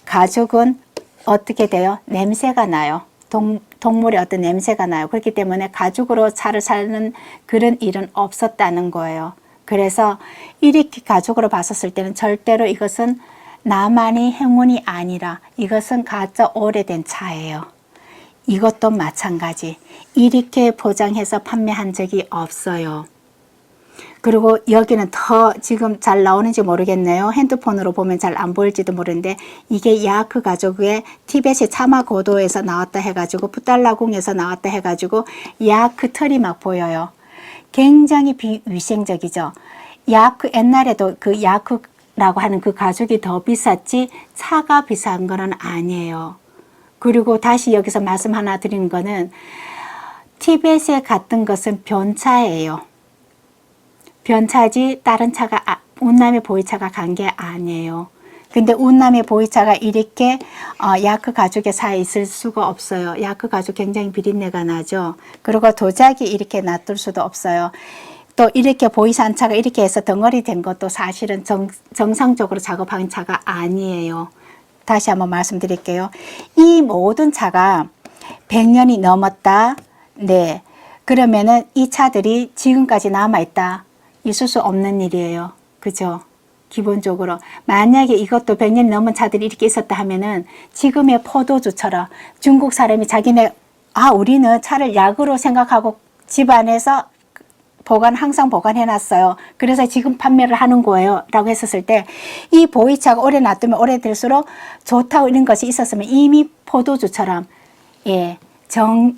Speaker 1: 가죽은 어떻게 돼요? 냄새가 나요. 동물의 어떤 냄새가 나요. 그렇기 때문에 가죽으로 차를 사는 그런 일은 없었다는 거예요. 그래서 이렇게 가죽으로 봤었을 때는 절대로 이것은 나만의 행운이 아니라 이것은 가짜 오래된 차예요. 이것도 마찬가지. 이렇게 포장해서 판매한 적이 없어요. 그리고 여기는 더 지금 잘 나오는지 모르겠네요. 핸드폰으로 보면 잘 안 보일지도 모르는데 이게 야크 가족의 티벳의 차마 고도에서 나왔다 해가지고 푸달라궁에서 나왔다 해가지고 야크 털이 막 보여요. 굉장히 비위생적이죠. 야크 옛날에도 그 야크라고 하는 그 가죽이 더 비쌌지 차가 비싼 거는 아니에요. 그리고 다시 여기서 말씀 하나 드리는 거는 티벳에 갔던 것은 변차예요. 변차지 다른 차가 운남의 보이차가 간 게 아니에요. 근데 운남의 보이차가 이렇게 야크 가죽에 사 있을 수가 없어요. 야크 가죽 굉장히 비린내가 나죠. 그리고 도자기 이렇게 놔둘 수도 없어요. 또 이렇게 보이산차가 이렇게 해서 덩어리 된 것도 사실은 정상적으로 작업한 차가 아니에요. 다시 한번 말씀드릴게요. 이 모든 차가 100년이 넘었다. 네. 그러면은 이 차들이 지금까지 남아있다. 있을 수 없는 일이에요. 그죠? 기본적으로. 만약에 이것도 100년 넘은 차들이 이렇게 있었다 하면은 지금의 포도주처럼 중국 사람이 우리는 차를 약으로 생각하고 집안에서 항상 보관해놨어요. 그래서 지금 판매를 하는 거예요. 라고 했었을 때, 이 보이차가 오래 놔두면 오래될수록 좋다고 이런 것이 있었으면 이미 포도주처럼, 예,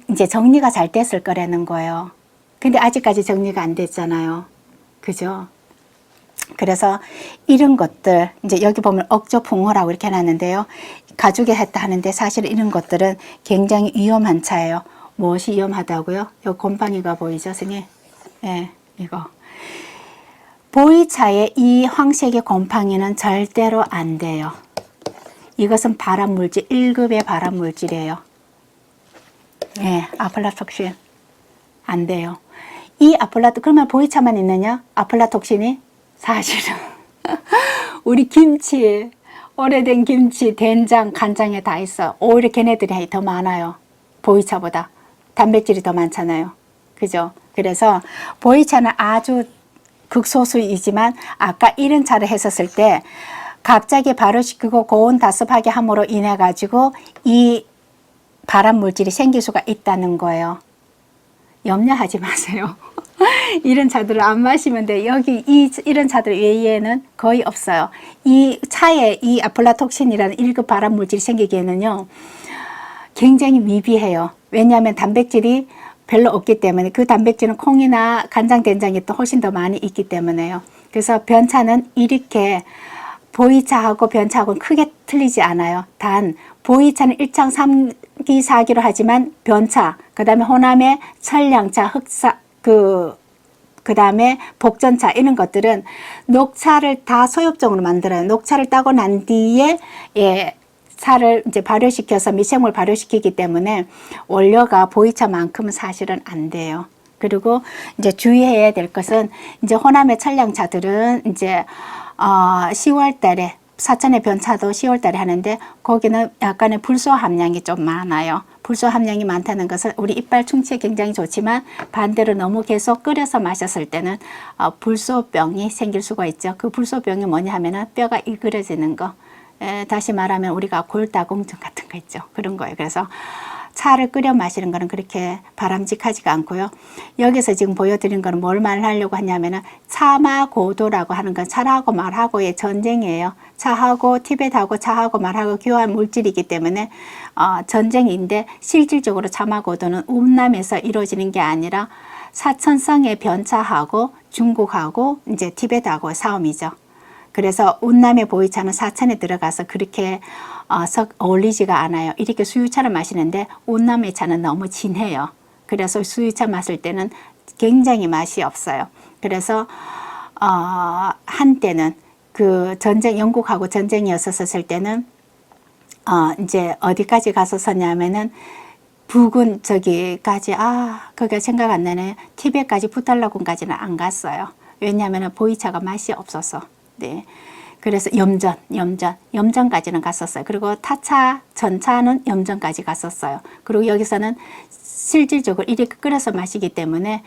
Speaker 1: 이제 정리가 잘 됐을 거라는 거예요. 근데 아직까지 정리가 안 됐잖아요. 그죠? 그래서 이런 것들, 이제 여기 보면 억조풍호라고 이렇게 해놨는데요. 가죽에 했다 하는데 사실 이런 것들은 굉장히 위험한 차예요. 무엇이 위험하다고요? 여기 곰팡이가 보이죠, 선생님? 예, 이거. 보이차의 이 황색의 곰팡이는 절대로 안 돼요. 이것은 발암물질, 1급의 발암물질이에요. 예, 아플라톡신. 안 돼요. 그러면 보이차만 있느냐? 아플라톡신이? 사실은. 우리 김치, 오래된 김치, 된장, 간장에 다 있어. 오히려 걔네들이 더 많아요. 보이차보다. 단백질이 더 많잖아요. 그죠? 그래서 보이차는 아주 극소수이지만 아까 이런 차를 했었을 때 갑자기 발효시키고 고온 다습하게 함으로 인해 가지고 이 발암 물질이 생길 수가 있다는 거예요. 염려하지 마세요. 이런 차들을 안 마시면 돼. 여기 이런 차들 외에는 거의 없어요. 이 차에 이 아플라톡신이라는 1급 발암 물질이 생기기에는요, 굉장히 미비해요. 왜냐하면 단백질이 별로 없기 때문에 그 단백질은 콩이나 간장, 된장이 또 훨씬 더 많이 있기 때문에요. 그래서 변차는 이렇게 보이차하고 변차하고는 크게 틀리지 않아요. 단 보이차는 1창 3기 4기로 하지만 변차, 그 다음에 호남의 천량차, 흑사, 그 다음에 복전차 이런 것들은 녹차를 다 소엽종으로 만들어요. 녹차를 따고 난 뒤에 차를 이제 발효시켜서 미생물 발효시키기 때문에 원료가 보이차만큼은 사실은 안 돼요. 그리고 이제 주의해야 될 것은 이제 호남의 천량차들은 이제 10월 달에 사천의 변차도 10월 달에 하는데 거기는 약간의 불소 함량이 좀 많아요. 불소 함량이 많다는 것은 우리 이빨 충치에 굉장히 좋지만 반대로 너무 계속 끓여서 마셨을 때는 불소병이 생길 수가 있죠. 그 불소병이 뭐냐 하면은 뼈가 일그러지는 거. 다시 말하면 우리가 골다공증 같은 거 있죠. 그런 거예요. 그래서 차를 끓여 마시는 거는 그렇게 바람직하지가 않고요. 여기서 지금 보여드린 거는 뭘 말하려고 하냐면은 차마고도라고 하는 건 차하고 말하고의 전쟁이에요. 차하고 티벳하고 차하고 말하고 교환 물질이기 때문에 전쟁인데 실질적으로 차마고도는 운남에서 이루어지는 게 아니라 사천성의 변차하고 중국하고 이제 티벳하고의 싸움이죠. 그래서 운남의 보이차는 사천에 들어가서 그렇게 썩 어울리지가 않아요. 이렇게 수유차를 마시는데 운남의 차는 너무 진해요. 그래서 수유차 마실 때는 굉장히 맛이 없어요. 그래서 한때는 그 전쟁, 영국하고 전쟁이었었을 때는 이제 어디까지 갔었냐면은 북은 저기까지 그게 생각 안 나네. 티벳까지 부탈라군까지는 안 갔어요. 왜냐하면 보이차가 맛이 없어서. 네. 그래서 염전까지는 갔었어요. 그리고 타차, 전차는 염전까지 갔었어요. 그리고 여기서는 실질적으로 이렇게 끓여서 마시기 때문에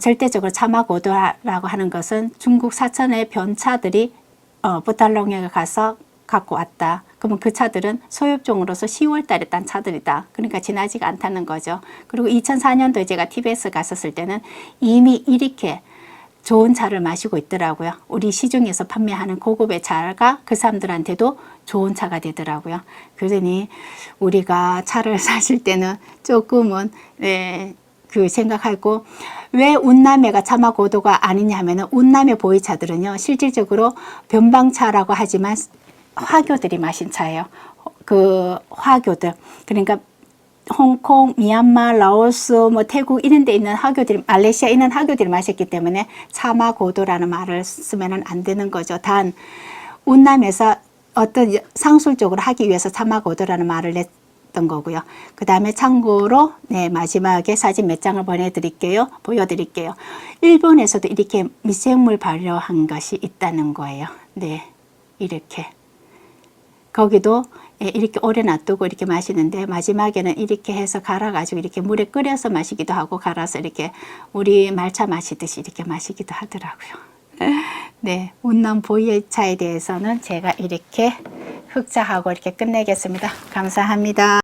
Speaker 1: 절대적으로 차마고도라고 하는 것은 중국 사천의 변차들이 부탈롱에 가서 갖고 왔다. 그러면 그 차들은 소엽종으로서 10월 달에 딴 차들이다. 그러니까 진하지가 않다는 거죠. 그리고 2004년도에 제가 TBS 갔었을 때는 이미 이렇게 좋은 차를 마시고 있더라고요. 우리 시중에서 판매하는 고급의 차가 그 사람들한테도 좋은 차가 되더라고요. 그러니 우리가 차를 사실 때는 조금은 그 생각하고 왜 운남회가 차마고도가 아니냐 하면은 운남회 보이차들은요 실질적으로 변방차라고 하지만 화교들이 마신 차예요. 그 화교들 그러니까 홍콩, 미얀마, 라오스, 뭐 태국 이런 데 있는 화교들이, 말레이시아 있는 화교들이 마셨기 때문에 차마고도라는 말을 쓰면 안 되는 거죠. 단 운남에서 어떤 상술적으로 하기 위해서 차마고도라는 말을 냈던 거고요. 그 다음에 참고로 마지막에 사진 몇 장을 보여드릴게요. 일본에서도 이렇게 미생물 발효한 것이 있다는 거예요. 네, 이렇게. 거기도 이렇게 오래 놔두고 이렇게 마시는데 마지막에는 이렇게 해서 갈아가지고 이렇게 물에 끓여서 마시기도 하고 갈아서 이렇게 우리 말차 마시듯이 이렇게 마시기도 하더라고요. 네, 운남 보이차에 대해서는 제가 이렇게 흑자하고 이렇게 끝내겠습니다. 감사합니다.